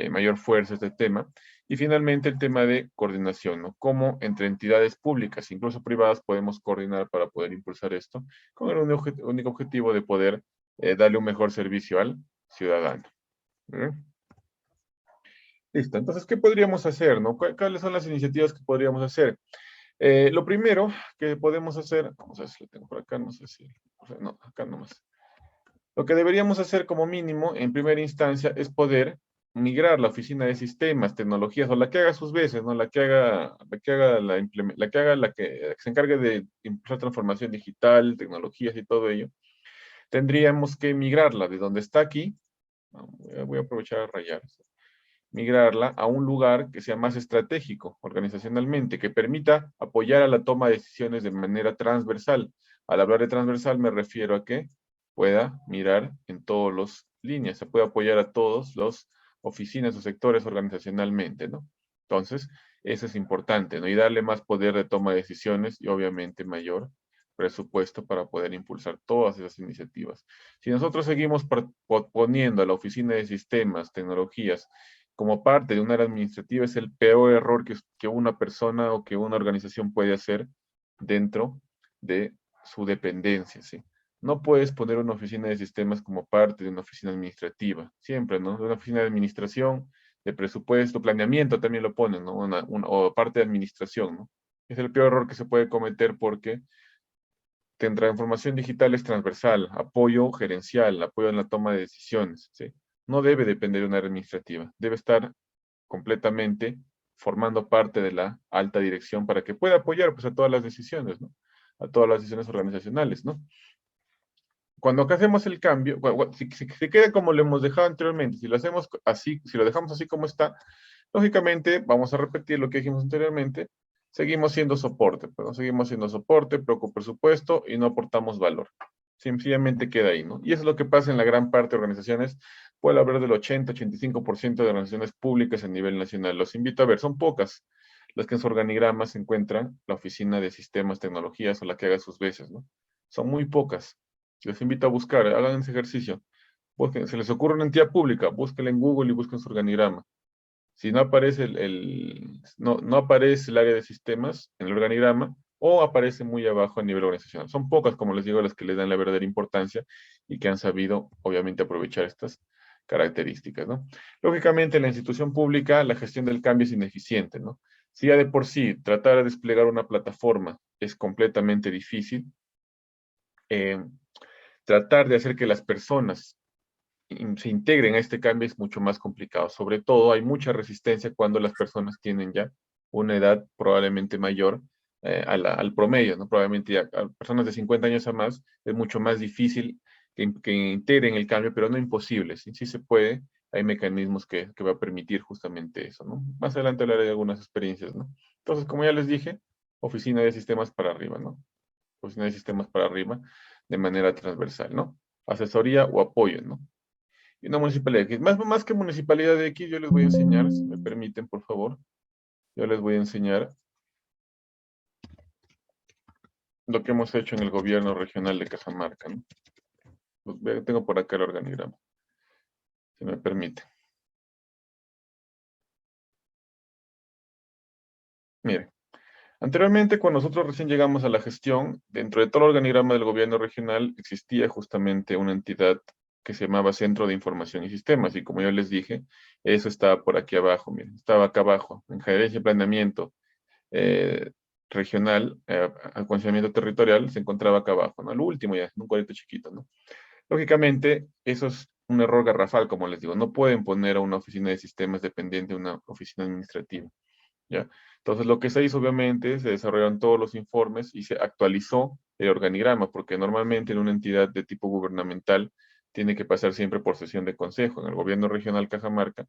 Speaker 2: mayor fuerza a este tema. Y finalmente el tema de coordinación, ¿no? Cómo entre entidades públicas, incluso privadas, podemos coordinar para poder impulsar esto con el único objetivo de poder darle un mejor servicio al ciudadano. Listo, entonces, ¿qué podríamos hacer, no? ¿Cuáles son las iniciativas que podríamos hacer? Lo primero que podemos hacer, vamos a ver si lo tengo por acá, no sé si, no, acá nomás. Lo que deberíamos hacer como mínimo, en primera instancia, es poder migrar la oficina de sistemas, tecnologías, o la que haga sus veces, ¿no? La que se encargue de impulsar transformación digital, tecnologías y todo ello. Tendríamos que migrarla de donde está aquí, voy a aprovechar a rayar, migrarla a un lugar que sea más estratégico organizacionalmente, que permita apoyar a la toma de decisiones de manera transversal. Al hablar de transversal me refiero a que pueda mirar en todas las líneas, se puede apoyar a todos los oficinas o sectores organizacionalmente, ¿no? Entonces, eso es importante, ¿no? Y darle más poder de toma de decisiones y obviamente mayor presupuesto para poder impulsar todas esas iniciativas. Si nosotros seguimos poniendo a la Oficina de Sistemas, Tecnologías, como parte de un área administrativa, es el peor error que una persona o que una organización puede hacer dentro de su dependencia, ¿sí? No puedes poner una oficina de sistemas como parte de una oficina administrativa, siempre, ¿no? Una oficina de administración, de presupuesto, planeamiento también lo ponen, ¿no? O parte de administración, ¿no? Es el peor error que se puede cometer porque transformación digital es transversal, apoyo gerencial, apoyo en la toma de decisiones, ¿sí? No debe depender de una área administrativa, debe estar completamente formando parte de la alta dirección para que pueda apoyar pues, a todas las decisiones, ¿no? A todas las decisiones organizacionales, ¿no? Cuando hacemos el cambio, si se queda como lo hemos dejado anteriormente, si lo hacemos así, si lo dejamos así como está, lógicamente vamos a repetir lo que dijimos anteriormente, seguimos siendo soporte, pero seguimos siendo soporte, poco presupuesto y no aportamos valor. Sencillamente queda ahí, ¿no? Y eso es lo que pasa en la gran parte de organizaciones, puedo hablar del 80-85% de organizaciones públicas a nivel nacional. Los invito a ver, son pocas las que en su organigrama se encuentran la oficina de sistemas, tecnologías o la que haga sus veces, ¿no? Son muy pocas. Les invito a buscar, hagan ese ejercicio. Busquen, se les ocurre una entidad pública, búsquenla en Google y busquen su organigrama. Si no aparece no aparece el área de sistemas en el organigrama, o aparece muy abajo a nivel organizacional. Son pocas, como les digo, las que les dan la verdadera importancia y que han sabido, obviamente, aprovechar estas características, ¿no? Lógicamente, en la institución pública, la gestión del cambio es ineficiente, ¿no? Si ya de por sí tratar de desplegar una plataforma es completamente difícil, tratar de hacer que las personas se integren a este cambio es mucho más complicado. Sobre todo hay mucha resistencia cuando las personas tienen ya una edad probablemente mayor al promedio, ¿no? Probablemente ya a personas de 50 años a más es mucho más difícil que integren el cambio, pero no imposible. Sí, sí se puede, hay mecanismos que va a permitir justamente eso, ¿no? Más adelante hablaré de algunas experiencias, ¿no? Entonces, como ya les dije, oficina de sistemas para arriba, ¿no? Oficina de sistemas para arriba de manera transversal, ¿no? Asesoría o apoyo, ¿no? Y una municipalidad X. Más que municipalidad de X, yo les voy a enseñar, si me permiten, por favor. Yo les voy a enseñar lo que hemos hecho en el gobierno regional de Cajamarca, ¿no? Tengo por acá el organigrama, si me permite. Miren, anteriormente, cuando nosotros recién llegamos a la gestión, dentro de todo el organigrama del gobierno regional existía justamente una entidad que se llamaba Centro de Información y Sistemas, y como yo les dije, eso estaba por aquí abajo, miren, estaba acá abajo, en gerencia y planeamiento regional, acondicionamiento territorial, se encontraba acá abajo, ¿no? Al último ya, un cuadrito chiquito, ¿no? Lógicamente, eso es un error garrafal, como les digo, no pueden poner a una oficina de sistemas dependiente de una oficina administrativa, ¿ya? Entonces, lo que se hizo, obviamente, se desarrollaron todos los informes y se actualizó el organigrama, porque normalmente en una entidad de tipo gubernamental tiene que pasar siempre por sesión de consejo. En el gobierno regional Cajamarca,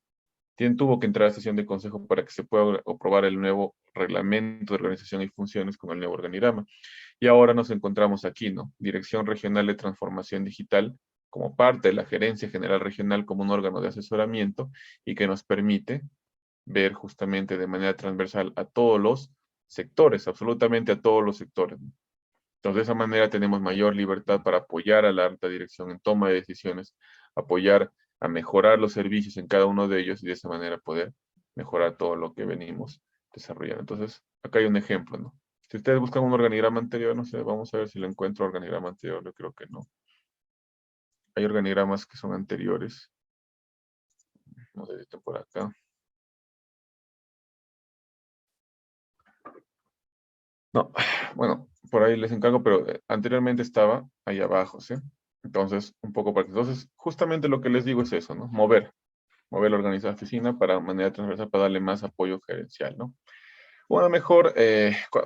Speaker 2: tuvo que entrar a sesión de consejo para que se pueda aprobar el nuevo reglamento de organización y funciones con el nuevo organigrama. Y ahora nos encontramos aquí, ¿no? Dirección Regional de Transformación Digital, como parte de la Gerencia General Regional como un órgano de asesoramiento y que nos permite ver justamente de manera transversal a todos los sectores, absolutamente a todos los sectores. Entonces, de esa manera tenemos mayor libertad para apoyar a la alta dirección en toma de decisiones, apoyar a mejorar los servicios en cada uno de ellos y de esa manera poder mejorar todo lo que venimos desarrollando. Entonces, acá hay un ejemplo, ¿no? Si ustedes buscan un organigrama anterior, no sé, vamos a ver si lo encuentro organigrama anterior, yo creo que no. Hay organigramas que son anteriores. No sé si está por acá. No, bueno, por ahí les encargo, pero anteriormente estaba ahí abajo, ¿sí? Entonces, un poco para que... Entonces, justamente lo que les digo es eso, ¿no? Mover la organización de oficina para manera transversal, para darle más apoyo gerencial, ¿no? Bueno, mejor,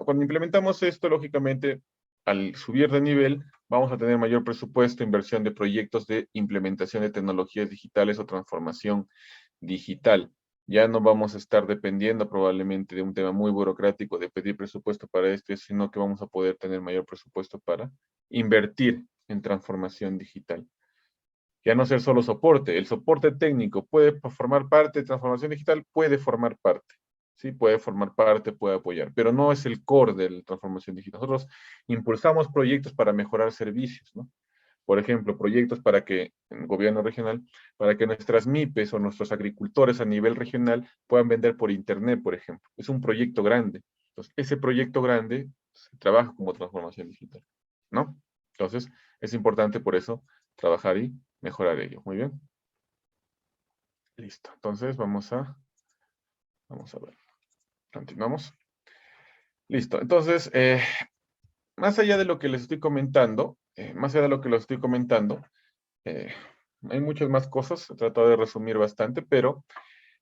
Speaker 2: cuando implementamos esto, lógicamente, al subir de nivel, vamos a tener mayor presupuesto, inversión de proyectos de implementación de tecnologías digitales o transformación digital. Ya no vamos a estar dependiendo probablemente de un tema muy burocrático de pedir presupuesto para esto, sino que vamos a poder tener mayor presupuesto para invertir en transformación digital. Ya no ser solo soporte, el soporte técnico puede formar parte de transformación digital, puede formar parte. ¿sí? Puede formar parte, puede apoyar, pero no es el core de la transformación digital. Nosotros impulsamos proyectos para mejorar servicios, ¿no? Por ejemplo, proyectos para que, en el gobierno regional, para que nuestras MIPES o nuestros agricultores a nivel regional puedan vender por internet, por ejemplo. Es un proyecto grande. Entonces, ese proyecto grande se trabaja como transformación digital, ¿no? Entonces, es importante por eso trabajar y mejorar ello. Muy bien. Listo. Entonces, vamos a ver. Continuamos. Listo. Entonces, más allá de lo que les estoy comentando, eh, hay muchas más cosas, he tratado de resumir bastante, pero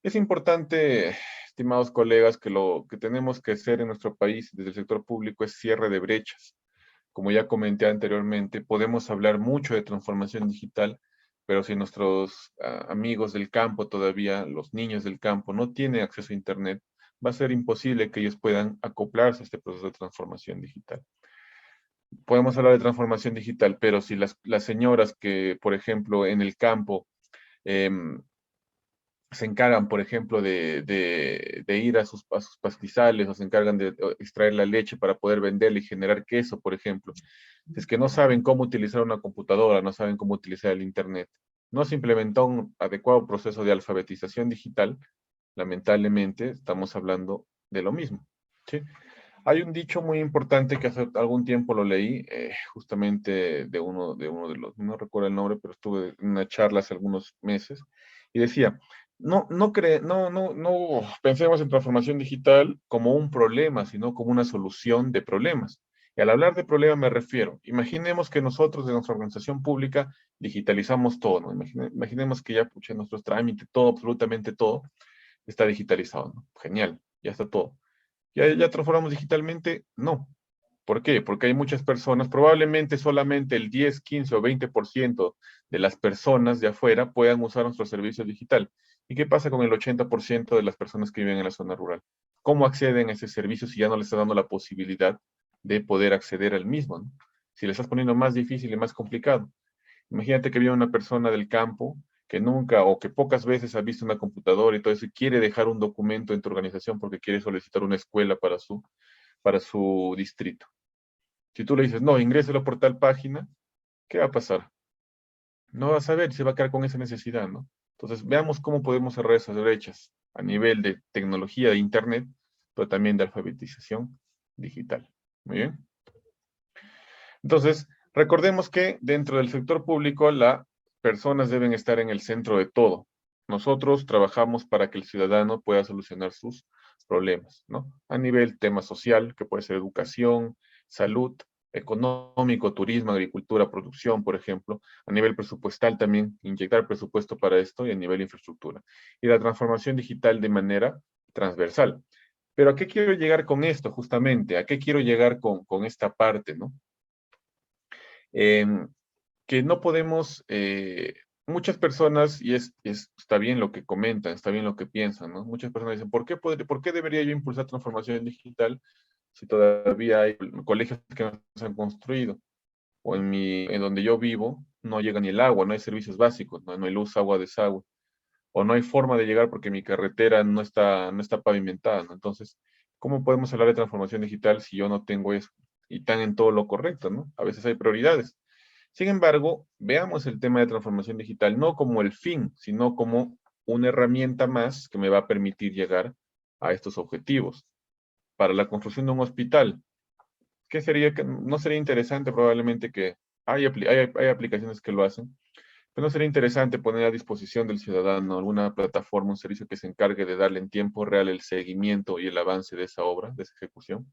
Speaker 2: es importante, estimados colegas, que lo que tenemos que hacer en nuestro país desde el sector público es cierre de brechas. Como ya comenté anteriormente, podemos hablar mucho de transformación digital, pero si nuestros amigos del campo todavía, los niños del campo, no tienen acceso a Internet, va a ser imposible que ellos puedan acoplarse a este proceso de transformación digital. Podemos hablar de transformación digital, pero si las señoras que, por ejemplo, en el campo se encargan, por ejemplo, de ir a sus pastizales o se encargan de extraer la leche para poder venderla y generar queso, por ejemplo, es que no saben cómo utilizar una computadora, no saben cómo utilizar el Internet, no se implementó un adecuado proceso de alfabetización digital, lamentablemente estamos hablando de lo mismo, ¿sí? Hay un dicho muy importante que hace algún tiempo lo leí, justamente de uno de los, no recuerdo el nombre, pero estuve en una charla hace algunos meses, y decía, no pensemos en transformación digital como un problema, sino como una solución de problemas. Y al hablar de problema me refiero, imaginemos que nosotros de nuestra organización pública digitalizamos todo, ¿no? Imaginemos que ya, pucha, nuestros trámites, todo, absolutamente todo, está digitalizado, ¿no? Genial, ya está todo. ¿Ya transformamos digitalmente? No. ¿Por qué? Porque hay muchas personas, probablemente solamente el 10, 15 o 20% de las personas de afuera puedan usar nuestro servicio digital. ¿Y qué pasa con el 80% de las personas que viven en la zona rural? ¿Cómo acceden a ese servicio si ya no les está dando la posibilidad de poder acceder al mismo, ¿no? Si le estás poniendo más difícil y más complicado. Imagínate que viene una persona del campo que nunca o que pocas veces ha visto una computadora y todo eso y quiere dejar un documento en tu organización porque quiere solicitar una escuela para su distrito. Si tú le dices, no, ingréselo por tal página, ¿qué va a pasar? No va a saber, se va a quedar con esa necesidad, ¿no? Entonces, veamos cómo podemos cerrar esas brechas a nivel de tecnología de Internet, pero también de alfabetización digital. Muy bien. Entonces, recordemos que dentro del sector público las personas deben estar en el centro de todo. Nosotros trabajamos para que el ciudadano pueda solucionar sus problemas, ¿no? A nivel tema social, que puede ser educación, salud, económico, turismo, agricultura, producción, por ejemplo. A nivel presupuestal también, inyectar presupuesto para esto y a nivel infraestructura. Y la transformación digital de manera transversal. Pero ¿a qué quiero llegar con esto justamente? ¿A qué quiero llegar con esta parte, no? Que no podemos, muchas personas, y está bien lo que comentan, está bien lo que piensan, ¿no? Muchas personas dicen, ¿por qué debería yo impulsar transformación digital si todavía hay colegios que no se han construido? O en donde yo vivo no llega ni el agua, no hay servicios básicos, no hay luz, agua, desagüe, o no hay forma de llegar porque mi carretera no está pavimentada, ¿no? Entonces, ¿cómo podemos hablar de transformación digital si yo no tengo eso? Y están en todo lo correcto, ¿no? A veces hay prioridades. Sin embargo, veamos el tema de transformación digital no como el fin, sino como una herramienta más que me va a permitir llegar a estos objetivos. Para la construcción de un hospital, ¿qué sería? No sería interesante probablemente que hay aplicaciones que lo hacen, pero no sería interesante poner a disposición del ciudadano alguna plataforma, un servicio que se encargue de darle en tiempo real el seguimiento y el avance de esa obra, de esa ejecución,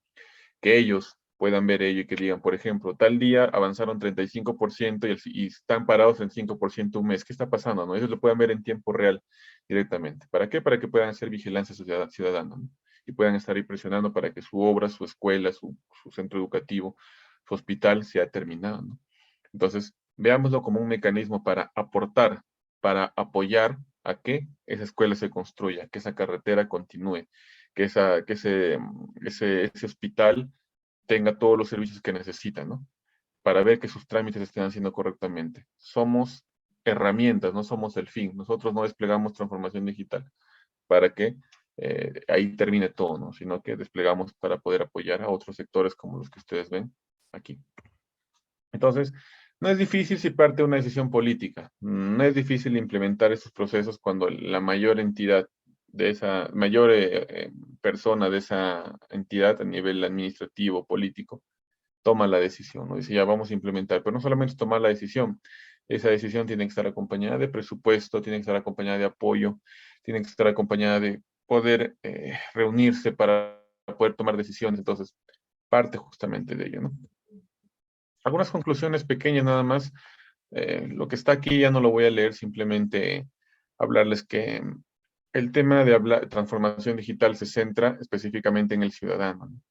Speaker 2: que ellos puedan ver ello y que digan, por ejemplo, tal día avanzaron 35% y están parados en 5% un mes. ¿Qué está pasando? ¿No? Ellos lo puedan ver en tiempo real directamente. ¿Para qué? Para que puedan hacer vigilancia ciudadana, ¿no? Y puedan estar ahí presionando para que su obra, su escuela, su centro educativo, su hospital sea terminado, ¿no? Entonces, veámoslo como un mecanismo para aportar, para apoyar a que esa escuela se construya, que esa carretera continúe, que ese hospital tenga todos los servicios que necesita, ¿no? Para ver que sus trámites estén haciendo correctamente. Somos herramientas, no somos el fin. Nosotros no desplegamos transformación digital para que ahí termine todo, ¿no? Sino que desplegamos para poder apoyar a otros sectores como los que ustedes ven aquí. Entonces, no es difícil si parte de una decisión política. No es difícil implementar estos procesos cuando la mayor entidad de esa, mayor persona de esa entidad a nivel administrativo, político, toma la decisión, ¿no? Dice, ya vamos a implementar, pero no solamente tomar la decisión, esa decisión tiene que estar acompañada de presupuesto, tiene que estar acompañada de apoyo, tiene que estar acompañada de poder reunirse para poder tomar decisiones. Entonces, parte justamente de ello, ¿no? Algunas conclusiones pequeñas nada más. Lo que está aquí ya no lo voy a leer, simplemente hablarles que el tema de transformación digital se centra específicamente en el ciudadano, ¿no?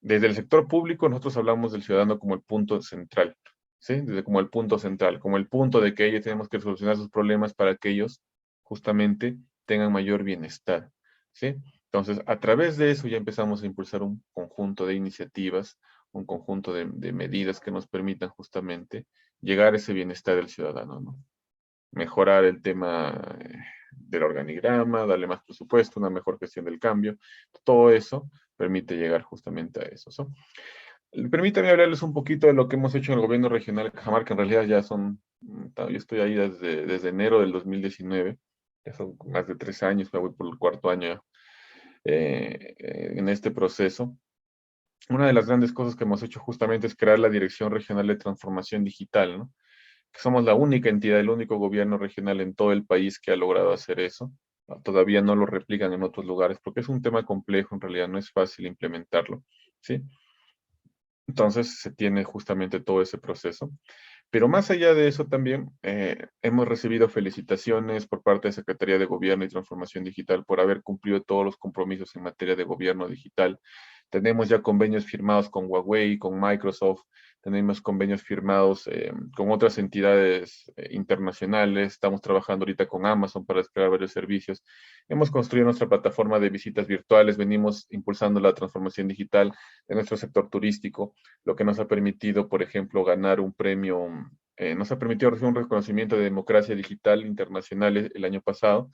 Speaker 2: Desde el sector público nosotros hablamos del ciudadano como el punto central, ¿sí? Desde como el punto central, como el punto de que ellos tenemos que solucionar sus problemas para que ellos justamente tengan mayor bienestar, ¿sí? Entonces, a través de eso ya empezamos a impulsar un conjunto de iniciativas, un conjunto de medidas que nos permitan justamente llegar a ese bienestar del ciudadano, ¿no? Mejorar el tema del organigrama, darle más presupuesto, una mejor gestión del cambio, todo eso permite llegar justamente a eso, ¿no? Permítanme hablarles un poquito de lo que hemos hecho en el gobierno regional de Cajamarca, que en realidad ya son, yo estoy ahí desde enero del 2019, ya son más de 3 años, me voy por el 4º año en este proceso. Una de las grandes cosas que hemos hecho justamente es crear la Dirección Regional de Transformación Digital, ¿no? Que somos la única entidad, el único gobierno regional en todo el país que ha logrado hacer eso. Todavía no lo replican en otros lugares porque es un tema complejo, en realidad no es fácil implementarlo, ¿sí? Entonces se tiene justamente todo ese proceso. Pero más allá de eso también hemos recibido felicitaciones por parte de Secretaría de Gobierno y Transformación Digital por haber cumplido todos los compromisos en materia de gobierno digital. Tenemos ya convenios firmados con Huawei, con Microsoft, tenemos convenios firmados con otras entidades internacionales, estamos trabajando ahorita con Amazon para desplegar varios servicios. Hemos construido nuestra plataforma de visitas virtuales, venimos impulsando la transformación digital de nuestro sector turístico, lo que nos ha permitido, por ejemplo, ganar un premio, nos ha permitido recibir un reconocimiento de democracia digital internacional el año pasado.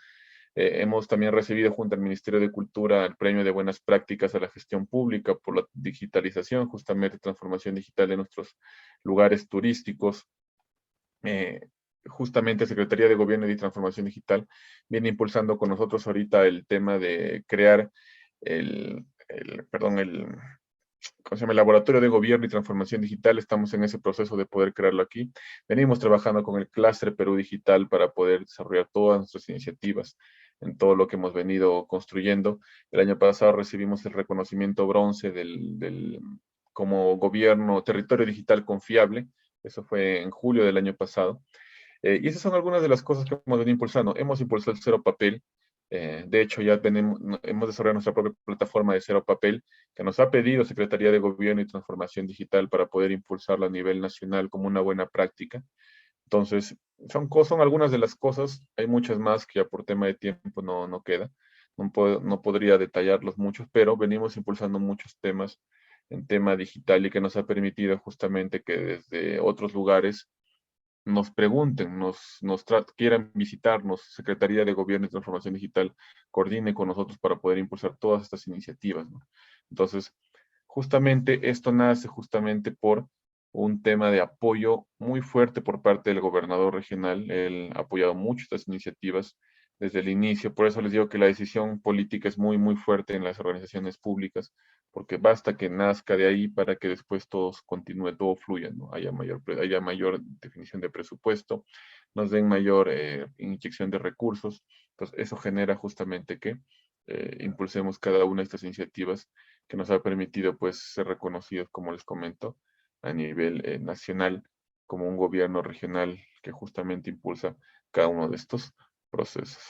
Speaker 2: Hemos también recibido junto al Ministerio de Cultura el premio de buenas prácticas a la gestión pública por la digitalización, justamente transformación digital de nuestros lugares turísticos. Justamente Secretaría de Gobierno y Transformación Digital viene impulsando con nosotros ahorita el tema de crear el Laboratorio de Gobierno y Transformación Digital. Estamos en ese proceso de poder crearlo aquí. Venimos trabajando con el Clúster Perú Digital para poder desarrollar todas nuestras iniciativas en todo lo que hemos venido construyendo. El año pasado recibimos el reconocimiento bronce como gobierno, territorio digital confiable. Eso fue en julio del año pasado. Y esas son algunas de las cosas que hemos venido impulsando. Hemos impulsado el cero papel. De hecho, ya hemos desarrollado nuestra propia plataforma de cero papel que nos ha pedido Secretaría de Gobierno y Transformación Digital para poder impulsarla a nivel nacional como una buena práctica. Entonces, son algunas de las cosas, hay muchas más que ya por tema de tiempo no queda, no podría detallarlos muchos, pero venimos impulsando muchos temas en tema digital y que nos ha permitido justamente que desde otros lugares nos pregunten, quieran visitarnos, Secretaría de Gobierno y Transformación Digital coordine con nosotros para poder impulsar todas estas iniciativas, ¿no? Entonces, justamente esto nace justamente por un tema de apoyo muy fuerte por parte del gobernador regional. Él ha apoyado mucho estas iniciativas desde el inicio. Por eso les digo que la decisión política es muy, muy fuerte en las organizaciones públicas, porque basta que nazca de ahí para que después todo continúe, todo fluya, ¿no? Haya mayor definición de presupuesto, nos den mayor inyección de recursos. Entonces, eso genera justamente que impulsemos cada una de estas iniciativas que nos ha permitido, pues, ser reconocidos, como les comento, a nivel nacional, como un gobierno regional que justamente impulsa cada uno de estos procesos.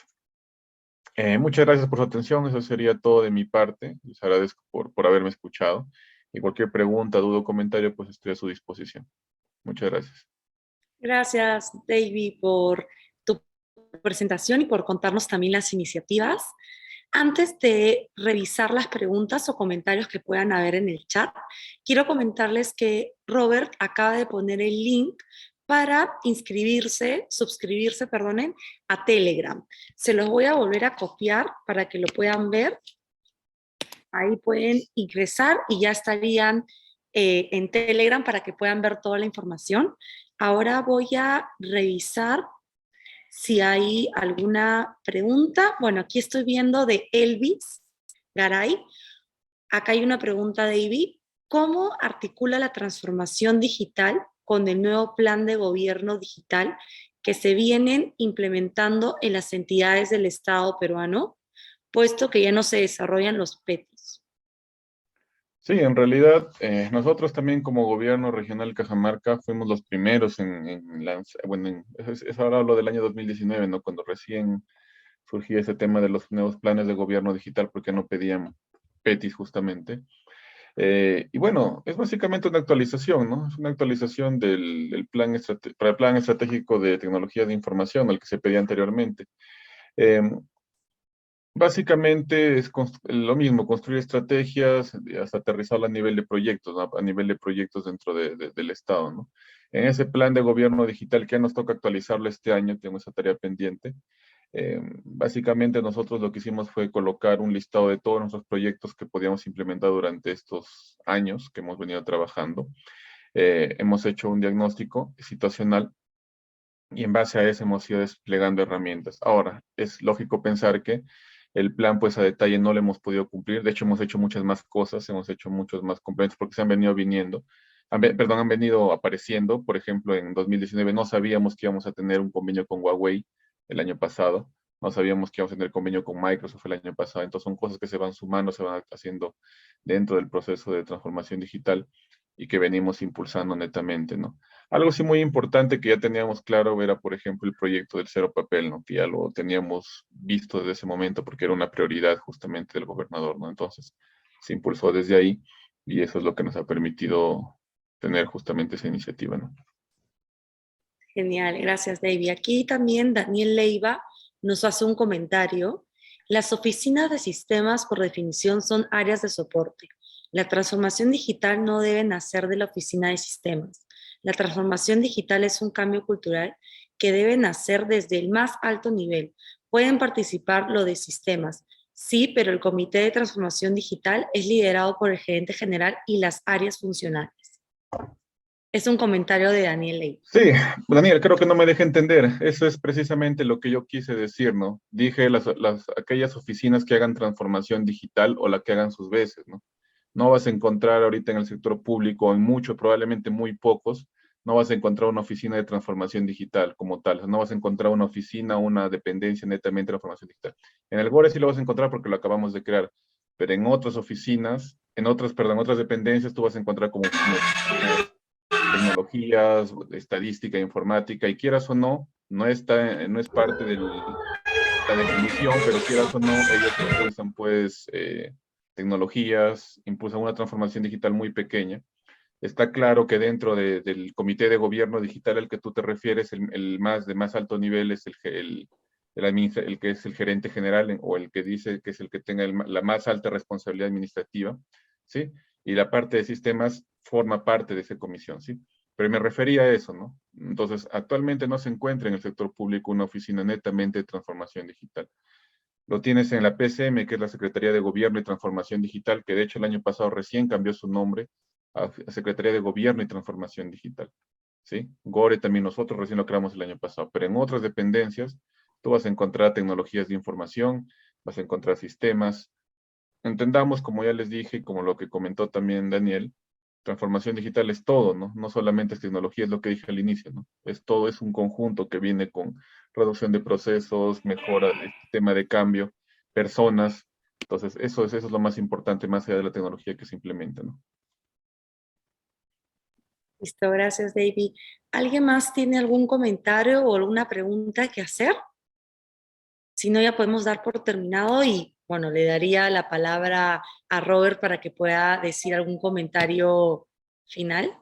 Speaker 2: Muchas gracias por su atención, eso sería todo de mi parte. Les agradezco por haberme escuchado. Y cualquier pregunta, duda o comentario, pues estoy a su disposición. Muchas gracias.
Speaker 1: Gracias, David, por tu presentación y por contarnos también las iniciativas. Antes de revisar las preguntas o comentarios que puedan haber en el chat, quiero comentarles que Robert acaba de poner el link para suscribirse, perdonen, a Telegram. Se los voy a volver a copiar para que lo puedan ver. Ahí pueden ingresar y ya estarían en Telegram para que puedan ver toda la información. Ahora voy a revisar si hay alguna pregunta. Bueno, aquí estoy viendo de Elvis Garay. Acá hay una pregunta, David. ¿Cómo articula la transformación digital con el nuevo plan de gobierno digital que se vienen implementando en las entidades del Estado peruano, puesto que ya no se desarrollan los PETIs?
Speaker 2: Sí, en realidad nosotros también como gobierno regional Cajamarca fuimos los primeros ahora hablo del año 2019, ¿no? Cuando recién surgía ese tema de los nuevos planes de gobierno digital porque no pedían PETIs justamente. Y bueno, es básicamente una actualización, ¿no? Es una actualización del plan estratégico de tecnología de información al que se pedía anteriormente. Básicamente es lo mismo, construir estrategias hasta aterrizarlo a nivel de proyectos, ¿no? A nivel de proyectos dentro del Estado, ¿no? En ese plan de gobierno digital que ya nos toca actualizarlo este año, tengo esa tarea pendiente. Básicamente nosotros lo que hicimos fue colocar un listado de todos nuestros proyectos que podíamos implementar durante estos años que hemos venido trabajando. Hemos hecho un diagnóstico situacional y en base a eso hemos ido desplegando herramientas. Ahora, es lógico pensar que el plan, pues a detalle no lo hemos podido cumplir. De hecho, hemos hecho muchas más cosas, hemos hecho muchos más complementos porque se han venido han venido apareciendo. Por ejemplo, en 2019 no sabíamos que íbamos a tener un convenio con Huawei el año pasado. No sabíamos que íbamos a tener convenio con Microsoft el año pasado. Entonces son cosas que se van sumando, se van haciendo dentro del proceso de transformación digital y que venimos impulsando netamente, ¿no? Algo sí muy importante que ya teníamos claro era, por ejemplo, el proyecto del cero papel, ¿no? Que ya lo teníamos visto desde ese momento porque era una prioridad justamente del gobernador, ¿no? Entonces se impulsó desde ahí y eso es lo que nos ha permitido tener justamente esa iniciativa, ¿no?
Speaker 1: Genial, gracias, David. Aquí también Daniel Leiva nos hace un comentario. Las oficinas de sistemas, por definición, son áreas de soporte. La transformación digital no debe nacer de la oficina de sistemas. La transformación digital es un cambio cultural que debe nacer desde el más alto nivel. Pueden participar lo de sistemas, sí, pero el Comité de Transformación Digital es liderado por el gerente general y las áreas funcionales. Es un comentario de Daniel Leiva.
Speaker 2: Sí, Daniel, creo que no me deje entender. Eso es precisamente lo que yo quise decir, ¿no? Dije aquellas oficinas que hagan transformación digital o la que hagan sus veces, ¿no? No vas a encontrar ahorita en el sector público, en muchos, probablemente muy pocos, no vas a encontrar una oficina de transformación digital como tal. O sea, no vas a encontrar una oficina, una dependencia netamente de transformación digital. En el GORE sí lo vas a encontrar porque lo acabamos de crear, pero en otras oficinas, otras dependencias, tú vas a encontrar como tecnologías, estadística, informática, y quieras o no, no es parte de la definición, pero quieras o no, ellos impulsan pues tecnologías, impulsan una transformación digital muy pequeña. Está claro que dentro del comité de gobierno digital al que tú te refieres, el de más alto nivel es el que es el gerente general o el que dice que es el que tenga la más alta responsabilidad administrativa, ¿sí? Y la parte de sistemas forma parte de esa comisión, ¿sí? Pero me refería a eso, ¿no? Entonces, actualmente no se encuentra en el sector público una oficina netamente de transformación digital. Lo tienes en la PCM, que es la Secretaría de Gobierno y Transformación Digital, que de hecho el año pasado recién cambió su nombre a Secretaría de Gobierno y Transformación Digital, ¿sí? GORE también nosotros recién lo creamos el año pasado, pero en otras dependencias tú vas a encontrar tecnologías de información, vas a encontrar sistemas. Entendamos, como ya les dije, como lo que comentó también Daniel, transformación digital es todo, ¿no? No solamente es tecnología, es lo que dije al inicio, ¿no? Es todo, es un conjunto que viene con reducción de procesos, mejora del sistema de cambio, personas. Entonces, eso es lo más importante, más allá de la tecnología que se implementa, ¿no?
Speaker 1: Listo, gracias, David. ¿Alguien más tiene algún comentario o alguna pregunta que hacer? Si no, ya podemos dar por terminado y, bueno, le daría la palabra a Robert para que pueda decir algún comentario final.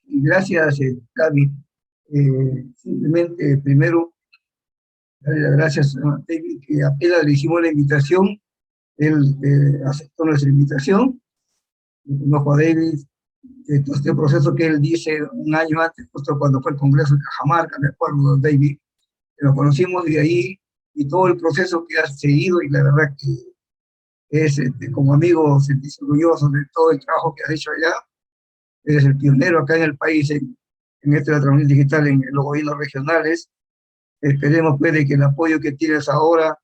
Speaker 7: Gracias, Gaby. Simplemente, primero, darle las gracias a David, que apenas le hicimos la invitación, él aceptó nuestra invitación. Yo conozco a David este proceso que él dice un año antes, justo cuando fue el Congreso de Cajamarca, me acuerdo, David, lo conocimos de ahí, y todo el proceso que ha seguido, y la verdad que es, como amigo, sentirse orgulloso de todo el trabajo que has hecho allá. Eres el pionero acá en el país en esto de la transformación digital en los gobiernos regionales. Esperemos pues de que el apoyo que tienes ahora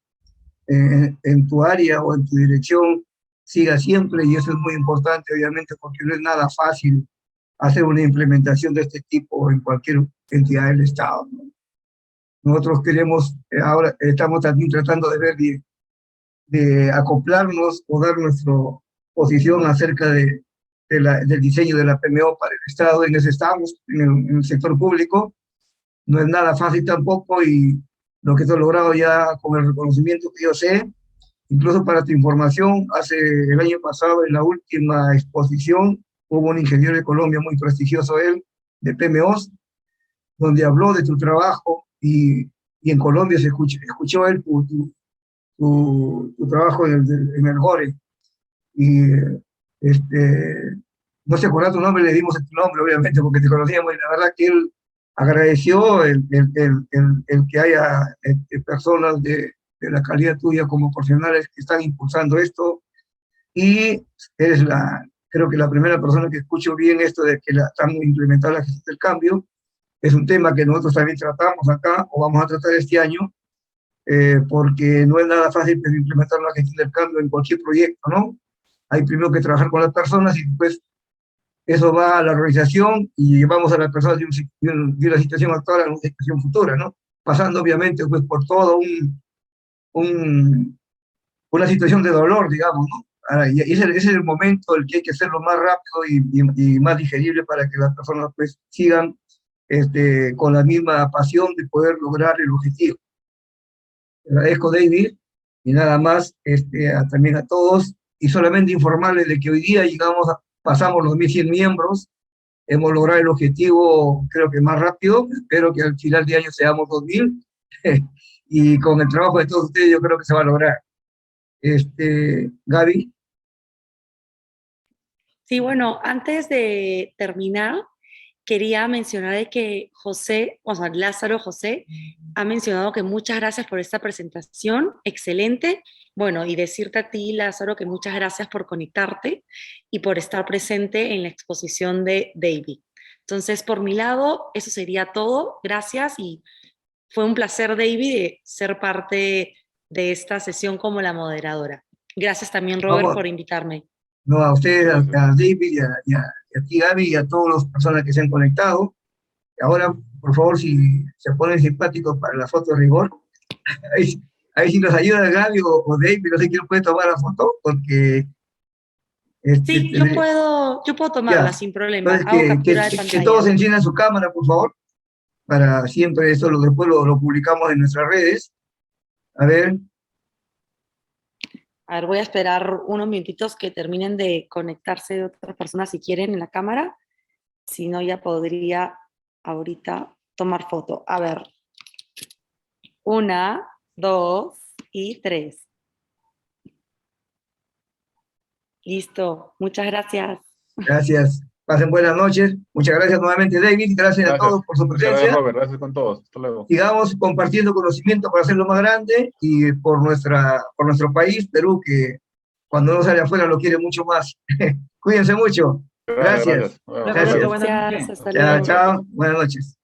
Speaker 7: en tu área o en tu dirección siga siempre, y eso es muy importante, obviamente, porque no es nada fácil hacer una implementación de este tipo en cualquier entidad del Estado, ¿no? Nosotros queremos, ahora estamos también tratando de ver de acoplarnos o dar nuestra posición acerca del diseño de la PMO para el Estado. En ese estamos, en el sector público. No es nada fácil tampoco, y lo que hemos logrado ya con el reconocimiento que yo sé, incluso para tu información, el año pasado, en la última exposición, hubo un ingeniero de Colombia muy prestigioso, él, de PMOs, donde habló de tu trabajo, y en Colombia se escuchó él tu trabajo en el GORE, y no se acuerda tu nombre, le dimos tu nombre, obviamente, porque te conocíamos, y la verdad que él agradeció el que haya personas de la calidad tuya como profesionales que están impulsando esto, y eres creo que la primera persona que escucho bien esto de que están implementando la gestión del cambio. Es un tema que nosotros también tratamos acá, o vamos a tratar este año, porque no es nada fácil implementar la gestión del cambio en cualquier proyecto, ¿no? Hay primero que trabajar con las personas, y después eso va a la organización, y llevamos a las personas de una situación actual a una situación futura, ¿no? Pasando obviamente pues por todo una situación de dolor, digamos, ¿no? Ahora, y ese es el momento el que hay que hacerlo más rápido y más digerible, para que las personas pues sigan con la misma pasión de poder lograr el objetivo. Te agradezco, David, y nada más, también a todos, y solamente informarles de que hoy día pasamos los 1.100 miembros, hemos logrado el objetivo creo que más rápido, espero que al final de año seamos 2.000, y con el trabajo de todos ustedes yo creo que se va a lograr. Gaby.
Speaker 1: Sí, bueno, antes de terminar, quería mencionar de que Lázaro José ha mencionado que muchas gracias por esta presentación, excelente. Bueno, y decirte a ti, Lázaro, que muchas gracias por conectarte y por estar presente en la exposición de David. Entonces, por mi lado, eso sería todo. Gracias, y fue un placer, David, de ser parte de esta sesión como la moderadora. Gracias también, Robert, por invitarme.
Speaker 7: No, a ustedes, a David, y a ti, Gaby, y a todas las personas que se han conectado. Ahora, por favor, si se ponen simpáticos para la foto de rigor, ahí si nos ayuda Gaby o David, no sé quién puede tomar la foto, porque...
Speaker 1: sí, yo puedo tomarla sin problema.
Speaker 7: Entonces,
Speaker 1: hago captura de pantalla.
Speaker 7: Que todos enciendan su cámara, por favor, para siempre eso, después lo publicamos en nuestras redes. A ver,
Speaker 1: voy a esperar unos minutitos que terminen de conectarse de otras personas si quieren en la cámara. Si no, ya podría ahorita tomar foto. A ver. 1, 2 y 3. Listo. Muchas gracias.
Speaker 7: Gracias. Pasen buenas noches. Muchas gracias nuevamente, David. Gracias a todos por su presencia.
Speaker 2: Gracias, Robert. Gracias con todos. Hasta luego.
Speaker 7: Sigamos compartiendo conocimiento para hacerlo más grande, y por nuestro país, Perú, que cuando no sale afuera lo quiere mucho más. Cuídense mucho. Gracias.
Speaker 2: Gracias.
Speaker 1: Hasta luego.
Speaker 7: Chao. Buenas noches.